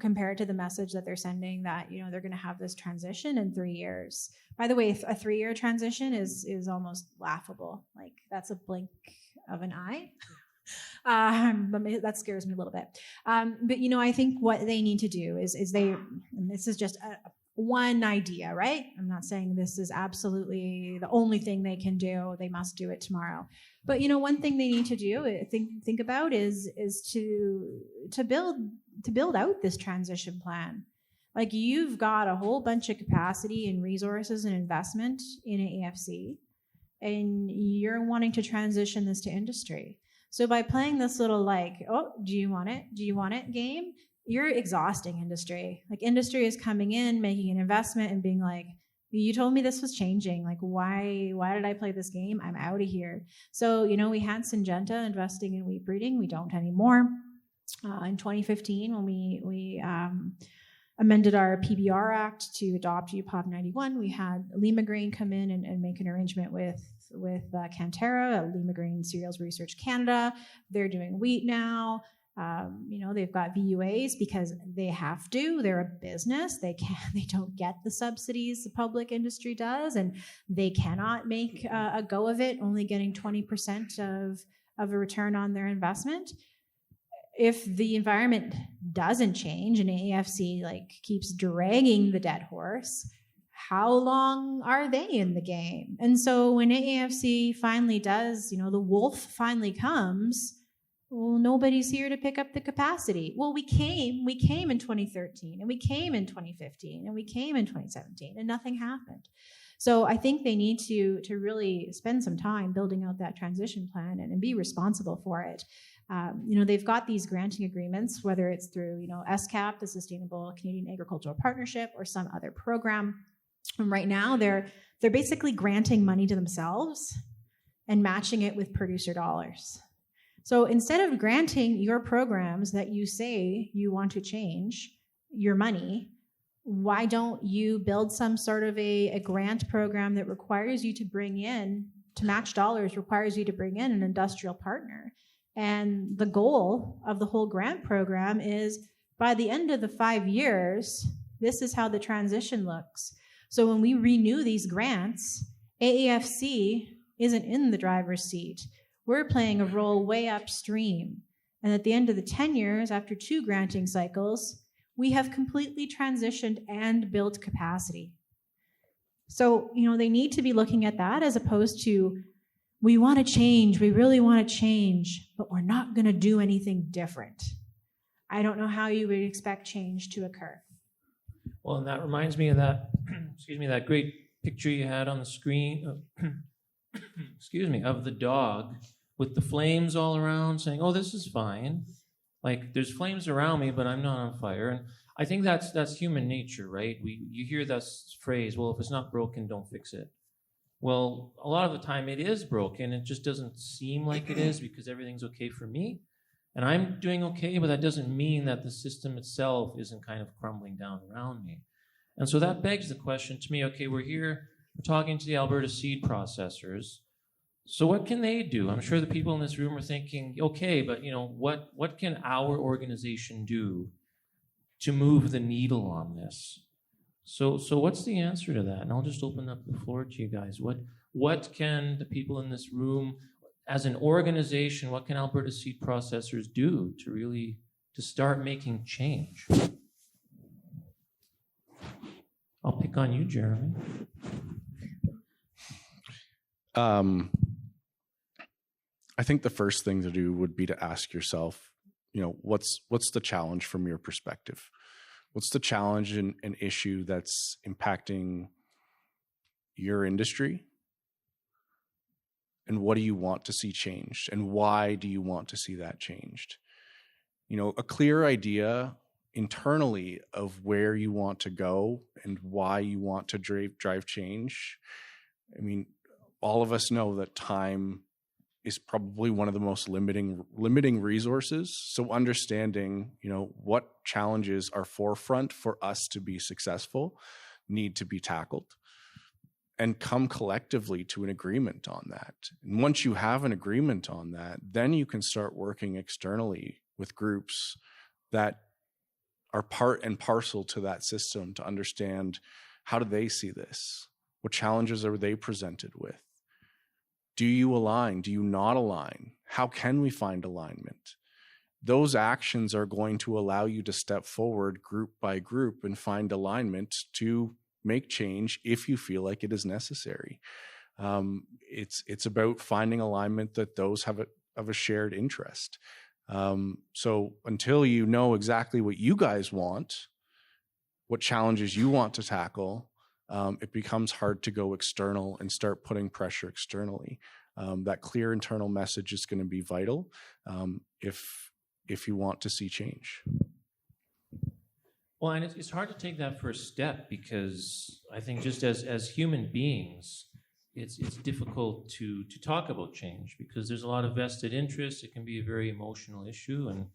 D: compared to the message that they're sending that they're going to have this transition in 3 years? By the way, a 3-year transition is almost laughable. Like, that's a blink of an eye. But that scares me a little bit. But I think what they need to do is and this is just one idea, right? I'm not saying this is absolutely the only thing they can do. They must do it tomorrow. But one thing they need to do, think about is to build out this transition plan. Like, you've got a whole bunch of capacity and resources and investment in AAFC, and you're wanting to transition this to industry. So by playing this little do you want it game, you're exhausting industry. Like, industry is coming in, making an investment and being like, you told me this was changing. Like, why did I play this game? I'm out of here. So, we had Syngenta investing in wheat breeding. We don't anymore. In 2015, when we amended our PBR Act to adopt UPOV 91, we had Lima Grain come in and make an arrangement with Canterra, Lima Grain Cereals Research Canada. They're doing wheat now. They've got VUAs because they have to. They're a business. They don't get the subsidies the public industry does, and they cannot make a go of it, only getting 20% of a return on their investment. If the environment doesn't change and AAFC keeps dragging the dead horse, how long are they in the game? And so when AAFC finally does, the wolf finally comes, well, nobody's here to pick up the capacity. Well, we came in 2013, and we came in 2015, and we came in 2017, and nothing happened. So I think they need to really spend some time building out that transition plan and be responsible for it. They've got these granting agreements, whether it's through, SCAP, the Sustainable Canadian Agricultural Partnership, or some other program. And right now, they're basically granting money to themselves and matching it with producer dollars. So instead of granting your programs that you say you want to change your money, why don't you build some sort of a grant program that requires you to bring in, to match dollars, requires you to bring in an industrial partner? And the goal of the whole grant program is by the end of the 5 years, this is how the transition looks. So when we renew these grants, AAFC isn't in the driver's seat. We're playing a role way upstream. And at the end of the 10 years, after 2 granting cycles, we have completely transitioned and built capacity. So, they need to be looking at that as opposed to, we want to change, we really want to change, but we're not going to do anything different. I don't know how you would expect change to occur.
A: Well, and that reminds me of that, that great picture you had on the screen, of the dog with the flames all around saying, oh, this is fine. Like, there's flames around me, but I'm not on fire. And I think that's human nature, right? You hear this phrase, well, if it's not broken, don't fix it. Well, a lot of the time it is broken. It just doesn't seem like it is because everything's okay for me. And I'm doing okay, but that doesn't mean that the system itself isn't kind of crumbling down around me. And so that begs the question to me, okay, we're talking to the Alberta seed processors. So what can they do? I'm sure the people in this room are thinking, okay, but what can our organization do to move the needle on this? So what's the answer to that? And I'll just open up the floor to you guys. What can the people in this room, as an organization, what can Alberta seed processors do to start making change? I'll pick on you, Jeremy.
C: I think the first thing to do would be to ask yourself, what's the challenge from your perspective? What's the challenge and issue that's impacting your industry? And what do you want to see changed? And why do you want to see that changed? A clear idea internally of where you want to go and why you want to drive change. I mean, all of us know that time is probably one of the most limiting resources. So understanding, what challenges are forefront for us to be successful need to be tackled and come collectively to an agreement on that. And once you have an agreement on that, then you can start working externally with groups that are part and parcel to that system to understand, how do they see this? What challenges are they presented with? Do you align? Do you not align? How can we find alignment? Those actions are going to allow you to step forward group by group and find alignment to make change if you feel like it is necessary. It's about finding alignment that those have a shared interest. So until you know exactly what you guys want, what challenges you want to tackle, it becomes hard to go external and start putting pressure externally. That clear internal message is going to be vital if you want to see change.
A: Well, and it's hard to take that first step because I think just as human beings, it's difficult to talk about change because there's a lot of vested interest. It can be a very emotional issue. And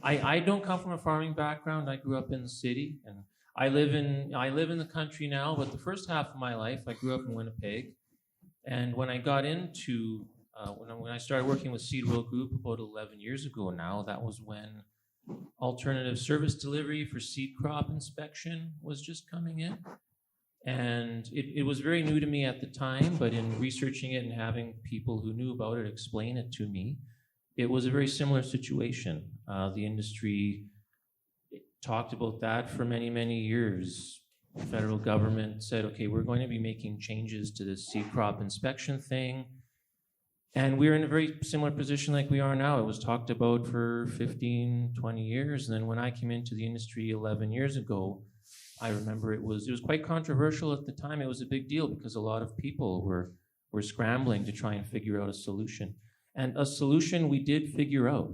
A: I don't come from a farming background. I grew up in the city, and I live in the country now, but the first half of my life, I grew up in Winnipeg. And when I got into, when I started working with Seed World Group about 11 years ago now, that was when alternative service delivery for seed crop inspection was just coming in. And it was very new to me at the time, but in researching it and having people who knew about it explain it to me, it was a very similar situation. The industry talked about that for many, many years. The federal government said, okay, we're going to be making changes to this seed crop inspection thing. And we're in a very similar position like we are now. It was talked about for 15, 20 years. And then when I came into the industry 11 years ago, I remember it was quite controversial at the time. It was a big deal because a lot of people were scrambling to try and figure out a solution. And a solution we did figure out.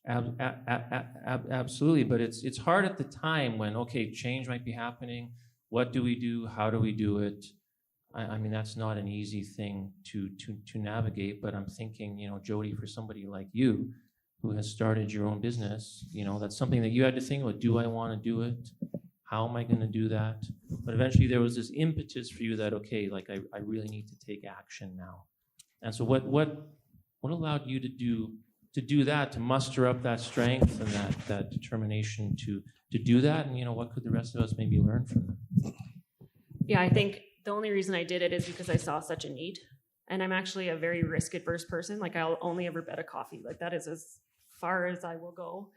A: Absolutely, but it's hard at the time when, okay, change might be happening. What do we do? How do we do it? I mean, that's not an easy thing to navigate, but I'm thinking, Jody, for somebody like you who has started your own business, that's something that you had to think about. Do I want to do it? How am I going to do that? But eventually there was this impetus for you that, okay, like I really need to take action now. And so what allowed you to do that, to muster up that strength and that determination to do that? And what could the rest of us maybe learn from that?
B: Yeah, I think the only reason I did it is because I saw such a need. And I'm actually a very risk-adverse person. Like, I'll only ever bet a coffee. Like, that is as far as I will go.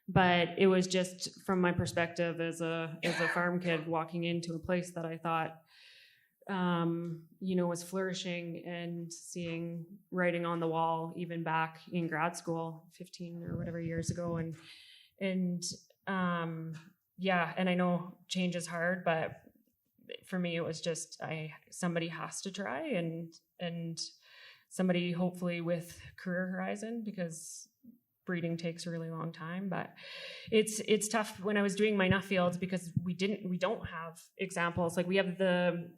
B: But it was just from my perspective as a farm kid walking into a place that I thought, was flourishing, and seeing writing on the wall even back in grad school 15 or whatever years ago. And I know change is hard, but for me, it was just, somebody has to try, and somebody hopefully with career horizon, because breeding takes a really long time. But it's tough when I was doing my Nuffields, because we don't have examples. Like, we have the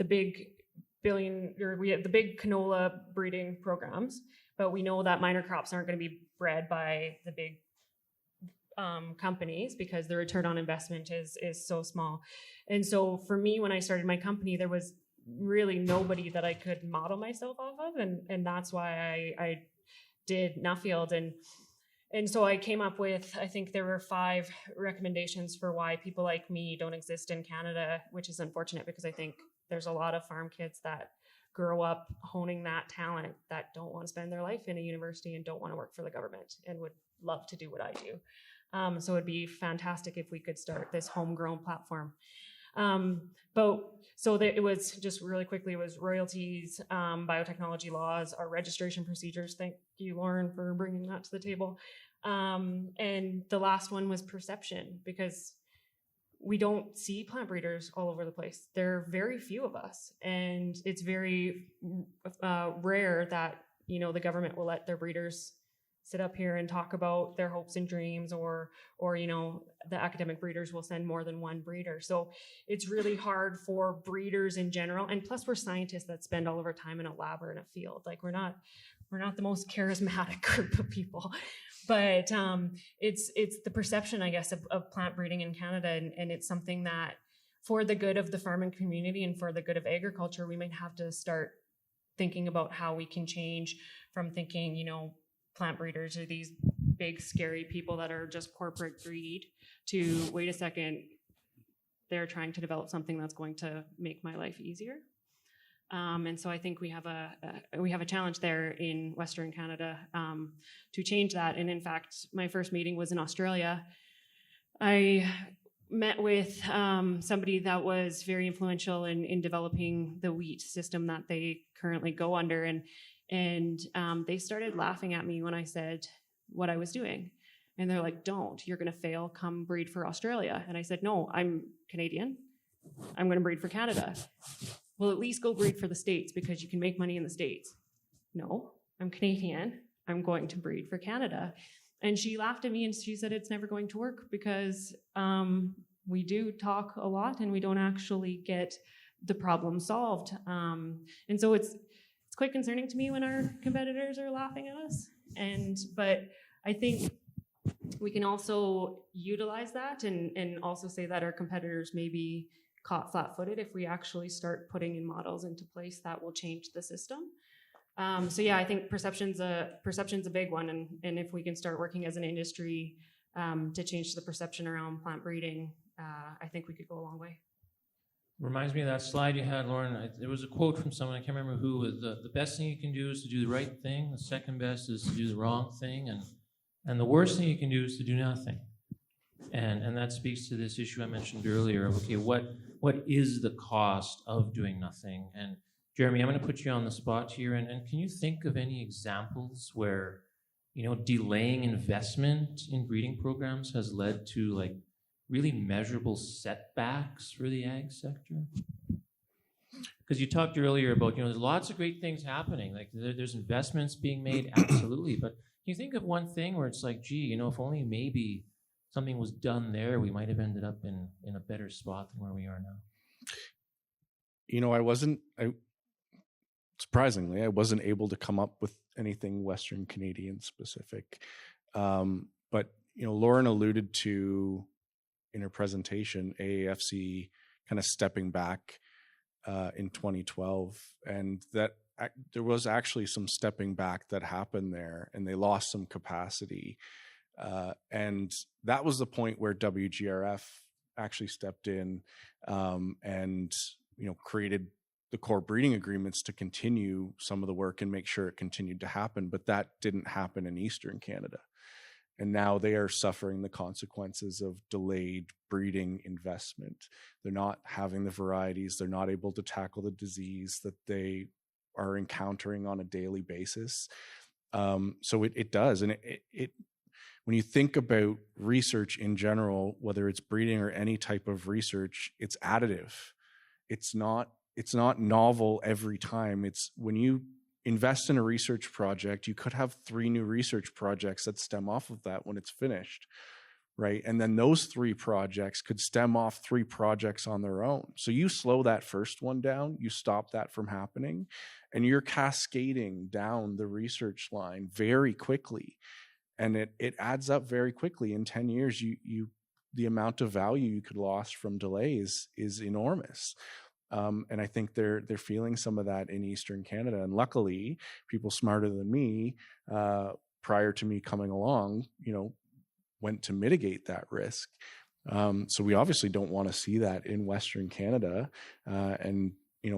B: big the big canola breeding programs, but we know that minor crops aren't going to be bred by the big companies because the return on investment is so small. And so for me, when I started my company, there was really nobody that I could model myself off of, and that's why I did Nuffield. And so I came up with, I think there were 5 recommendations for why people like me don't exist in Canada, which is unfortunate, because I think there's a lot of farm kids that grow up honing that talent that don't want to spend their life in a university and don't want to work for the government and would love to do what I do. So it'd be fantastic if we could start this homegrown platform. It was just really quickly, it was royalties, biotechnology laws, our registration procedures. Thank you, Lauren, for bringing that to the table. And the last one was perception, because we don't see plant breeders all over the place. There are very few of us, and it's very rare that, the government will let their breeders sit up here and talk about their hopes and dreams, or the academic breeders will send more than one breeder. So it's really hard for breeders in general. And plus, we're scientists that spend all of our time in a lab or in a field. Like, we're not the most charismatic group of people. But it's the perception, I guess, of plant breeding in Canada, and it's something that, for the good of the farming community and for the good of agriculture, we might have to start thinking about how we can change from thinking, plant breeders are these big, scary people that are just corporate greed, to, wait a second, they're trying to develop something that's going to make my life easier. And so I think we have a challenge there in Western Canada to change that. And in fact, my first meeting was in Australia. I met with somebody that was very influential in developing the wheat system that they currently go under, and they started laughing at me when I said what I was doing. And they're like, "Don't, you're going to fail, come breed for Australia." And I said, "No, I'm Canadian. I'm going to breed for Canada." "Well, at least go breed for the States because you can make money in the States." "No, I'm Canadian. I'm going to breed for Canada." And she laughed at me and she said, "It's never going to work because we do talk a lot and we don't actually get the problem solved." And so it's quite concerning to me when our competitors are laughing at us. But I think we can also utilize that and also say that our competitors may be caught flat-footed if we actually start putting in models into place that will change the system. I think perception's a big one, and if we can start working as an industry to change the perception around plant breeding, I think we could go a long way.
A: Reminds me of that slide you had, Lauren. There was a quote from someone, I can't remember who, was the best thing you can do is to do the right thing, the second best is to do the wrong thing, and the worst thing you can do is to do nothing. And that speaks to this issue I mentioned earlier of, okay, what is the cost of doing nothing? And Jeremy, I'm going to put you on the spot here, and can you think of any examples where, delaying investment in breeding programs has led to, like, really measurable setbacks for the ag sector? Because you talked earlier about, there's lots of great things happening. Like there's investments being made, absolutely. But can you think of one thing where it's like, gee, if only maybe something was done there, we might have ended up in a better spot than where we are now?
C: Surprisingly, I wasn't able to come up with anything Western Canadian specific. But, Lauren alluded to in her presentation, AAFC kind of stepping back in 2012, and that there was actually some stepping back that happened there, and they lost some capacity. And that was the point where WGRF actually stepped in and created the core breeding agreements to continue some of the work and make sure it continued to happen. But that didn't happen in Eastern Canada. And now they are suffering the consequences of delayed breeding investment. They're not having the varieties. They're not able to tackle the disease that they are encountering on a daily basis. So it does. And it when you think about research in general, whether it's breeding or any type of research, it's additive. It's not novel every time. It's when you invest in a research project, you could have 3 new research projects that stem off of that when it's finished, right? And then those 3 projects could stem off 3 projects on their own. So you slow that first one down, you stop that from happening, and you're cascading down the research line very quickly. And it adds up very quickly. In 10 years, the amount of value you could lose from delays is enormous. And I think they're feeling some of that in Eastern Canada. And luckily, people smarter than me, prior to me coming along, went to mitigate that risk. So we obviously don't want to see that in Western Canada, and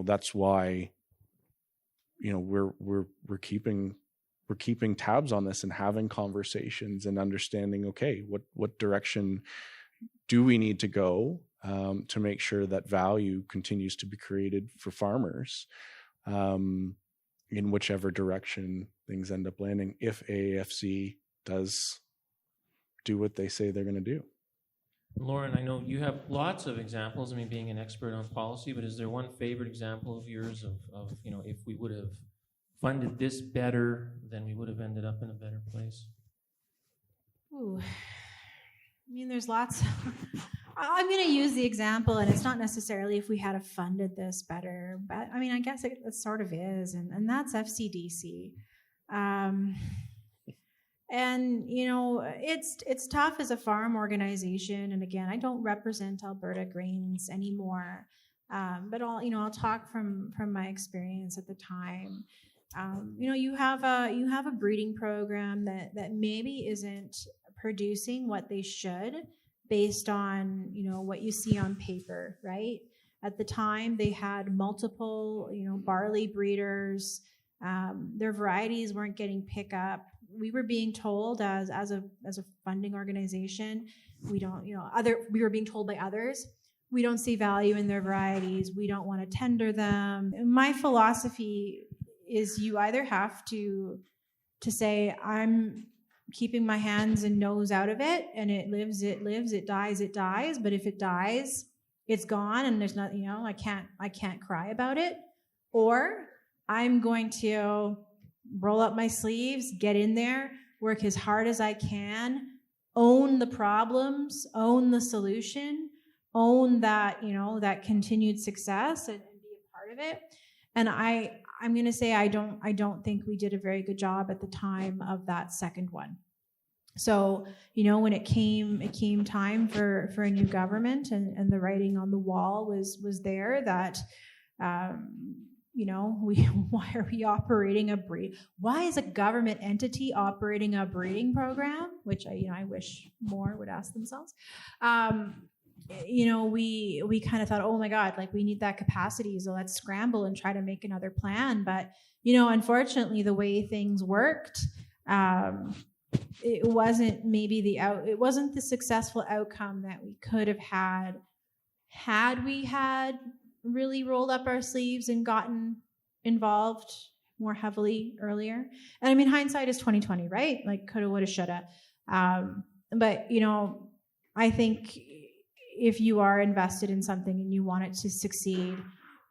C: that's why we're keeping tabs on this and having conversations and understanding, okay, what direction do we need to go to make sure that value continues to be created for farmers in whichever direction things end up landing, if AAFC does do what they say they're going to do.
A: Lauren, I know you have lots of examples, being an expert on policy, but is there one favorite example of yours of if we would have funded this better, then we would have ended up in a better place?
D: Ooh. There's lots. I'm going to use the example, and it's not necessarily if we had have funded this better, but I guess it sort of is, and that's FCDC. And it's tough as a farm organization, and again, I don't represent Alberta Grains anymore, but I'll talk from my experience at the time. You have a breeding program that maybe isn't producing what they should based on what you see on paper, right? At the time, they had multiple barley breeders. Their varieties weren't getting pickup. We were being told as a funding organization, we were being told by others, we don't see value in their varieties. We don't want to tender them. My philosophy is you either have to say, I'm keeping my hands and nose out of it, and it lives, it dies. But if it dies, it's gone, and there's not, I can't cry about it. Or I'm going to roll up my sleeves, get in there, work as hard as I can, own the problems, own the solution, own that, that continued success, and be a part of it. And I'm going to say I don't think we did a very good job at the time of that second one. So, when it came time for a new government, and the writing on the wall was there that, why are we operating why is a government entity operating a breeding program? Which I wish more would ask themselves. We kind of thought, oh my God, we need that capacity, so let's scramble and try to make another plan. But, unfortunately, the way things worked, it wasn't it wasn't the successful outcome that we could have had we had really rolled up our sleeves and gotten involved more heavily earlier. And hindsight is 2020, right? Coulda, woulda, shoulda. But I think if you are invested in something and you want it to succeed,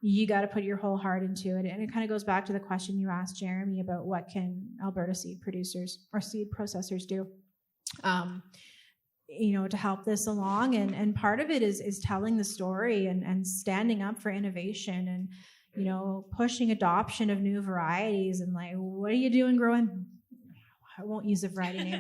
D: you got to put your whole heart into it. And it kind of goes back to the question you asked Jeremy about what can Alberta seed producers or seed processors do, to help this along. And part of it is telling the story and standing up for innovation and, pushing adoption of new varieties and like, what are you doing growing? I won't use a variety name.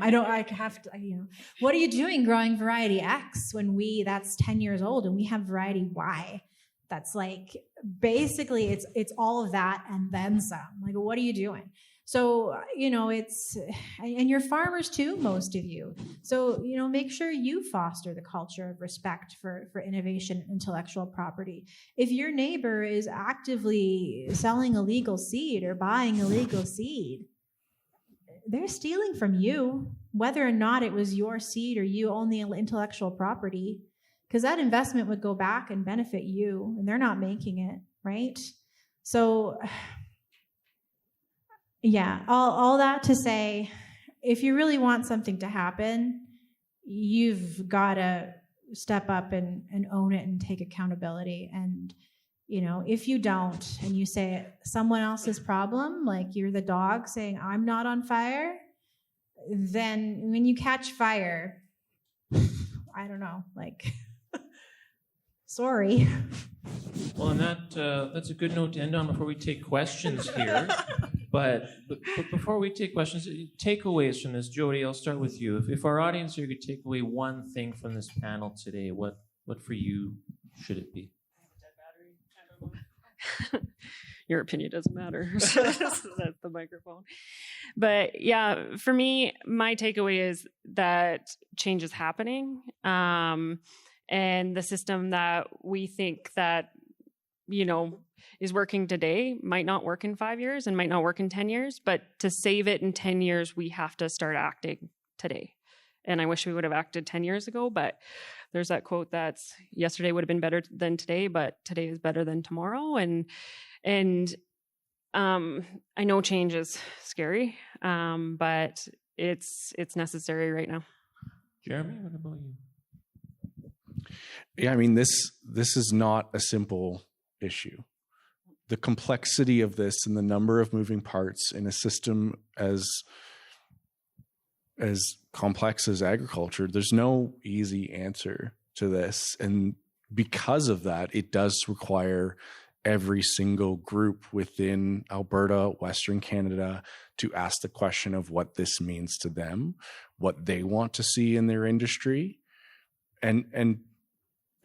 D: What are you doing growing variety X when that's 10 years old and we have variety Y? That's like, basically it's all of that and then some. Like, what are you doing? So, and you're farmers too, most of you. So, make sure you foster the culture of respect for innovation and intellectual property. If your neighbor is actively selling illegal seed or buying illegal seed, they're stealing from you, whether or not it was your seed or you own the intellectual property, because that investment would go back and benefit you, and they're not making it, right? So, yeah, all that to say, if you really want something to happen, you've got to step up and own it and take accountability. And, if you don't and you say someone else's problem, like you're the dog saying, I'm not on fire, then when you catch fire, I don't know, like, sorry.
A: Well, and that's a good note to end on before we take questions here. But before we take questions, takeaways from this, Jody, I'll start with you. If our audience here could take away one thing from this panel today, what for you should it be?
B: Your opinion doesn't matter. That's the microphone. But yeah, for me, my takeaway is that change is happening. And the system that we think that, is working today might not work in 5 years and might not work in 10 years. But to save it in 10 years, we have to start acting today. And I wish we would have acted 10 years ago, but there's that quote that's yesterday would have been better than today, but today is better than tomorrow. And I know change is scary, but it's necessary right now.
A: Jeremy, what about you?
C: Yeah, I mean, this is not a simple issue. The complexity of this and the number of moving parts in a system as complex as agriculture, there's no easy answer to this. And because of that, it does require every single group within Alberta, Western Canada, to ask the question of what this means to them, what they want to see in their industry, and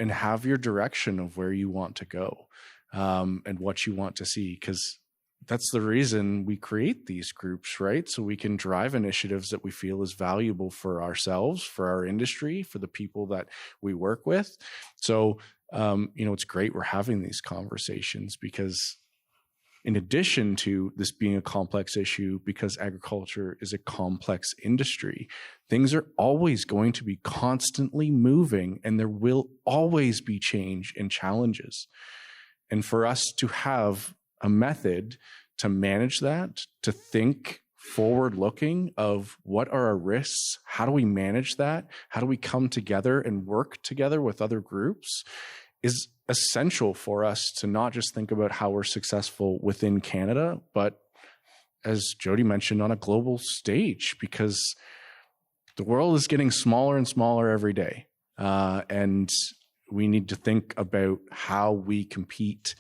C: have your direction of where you want to go, and what you want to see, because that's the reason we create these groups, right? So we can drive initiatives that we feel is valuable for ourselves, for our industry, for the people that we work with. So, it's great we're having these conversations, because in addition to this being a complex issue, because agriculture is a complex industry, things are always going to be constantly moving, and there will always be change and challenges. And for us to have a method to manage that, to think forward looking of what are our risks, how do we manage that, how do we come together and work together with other groups, is essential for us to not just think about how we're successful within Canada, but as Jody mentioned, on a global stage, because the world is getting smaller and smaller every day. And we need to think about how we compete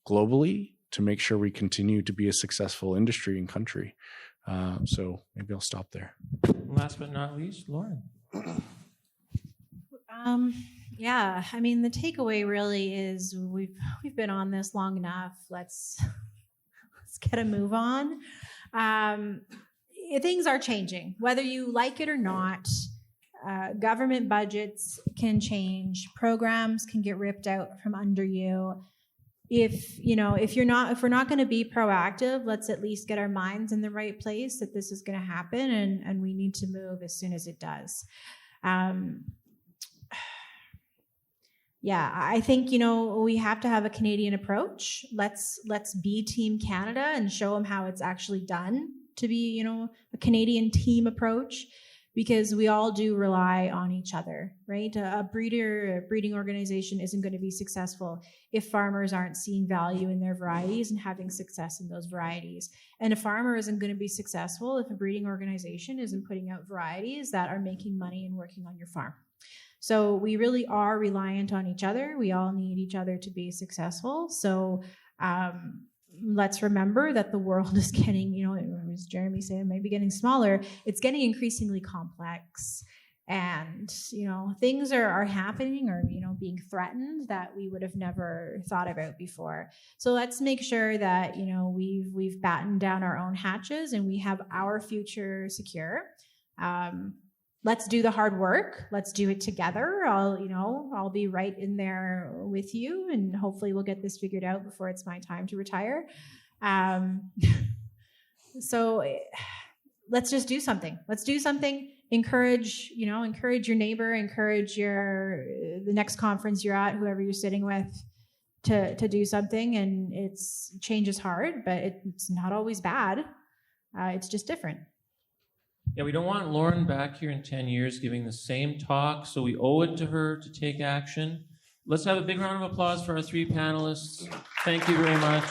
C: globally to make sure we continue to be a successful industry and country. So maybe I'll stop there.
A: Last but not least, Lauren.
D: Yeah, I mean, the takeaway really is we've been on this long enough. Let's get a move on. Things are changing, whether you like it or not. Government budgets can change. Programs can get ripped out from under you. If we're not going to be proactive, let's at least get our minds in the right place that this is going to happen, and we need to move as soon as it does. Yeah, I think, we have to have a Canadian approach. Let's be Team Canada and show them how it's actually done to be, a Canadian team approach. because we all do rely on each other, right? A breeding organization isn't going to be successful if farmers aren't seeing value in their varieties and having success in those varieties. And a farmer isn't going to be successful if a breeding organization isn't putting out varieties that are making money and working on your farm. So we really are reliant on each other. We all need each other to be successful. So let's remember that the world is getting, as Jeremy said, it might be getting smaller. It's getting increasingly complex. And, things are happening or, being threatened that we would have never thought about before. So let's make sure that, we've battened down our own hatches and we have our future secure. Let's do the hard work. Let's do it together. I'll be right in there with you, and hopefully we'll get this figured out before it's my time to retire. So let's just do something. Let's do something. Encourage your neighbor, encourage the next conference you're at, whoever you're sitting with, to do something. And change is hard, but it's not always bad. It's just different.
A: Yeah, we don't want Lauren back here in 10 years giving the same talk, so we owe it to her to take action. Let's have a big round of applause for our 3 panelists. Thank you very much.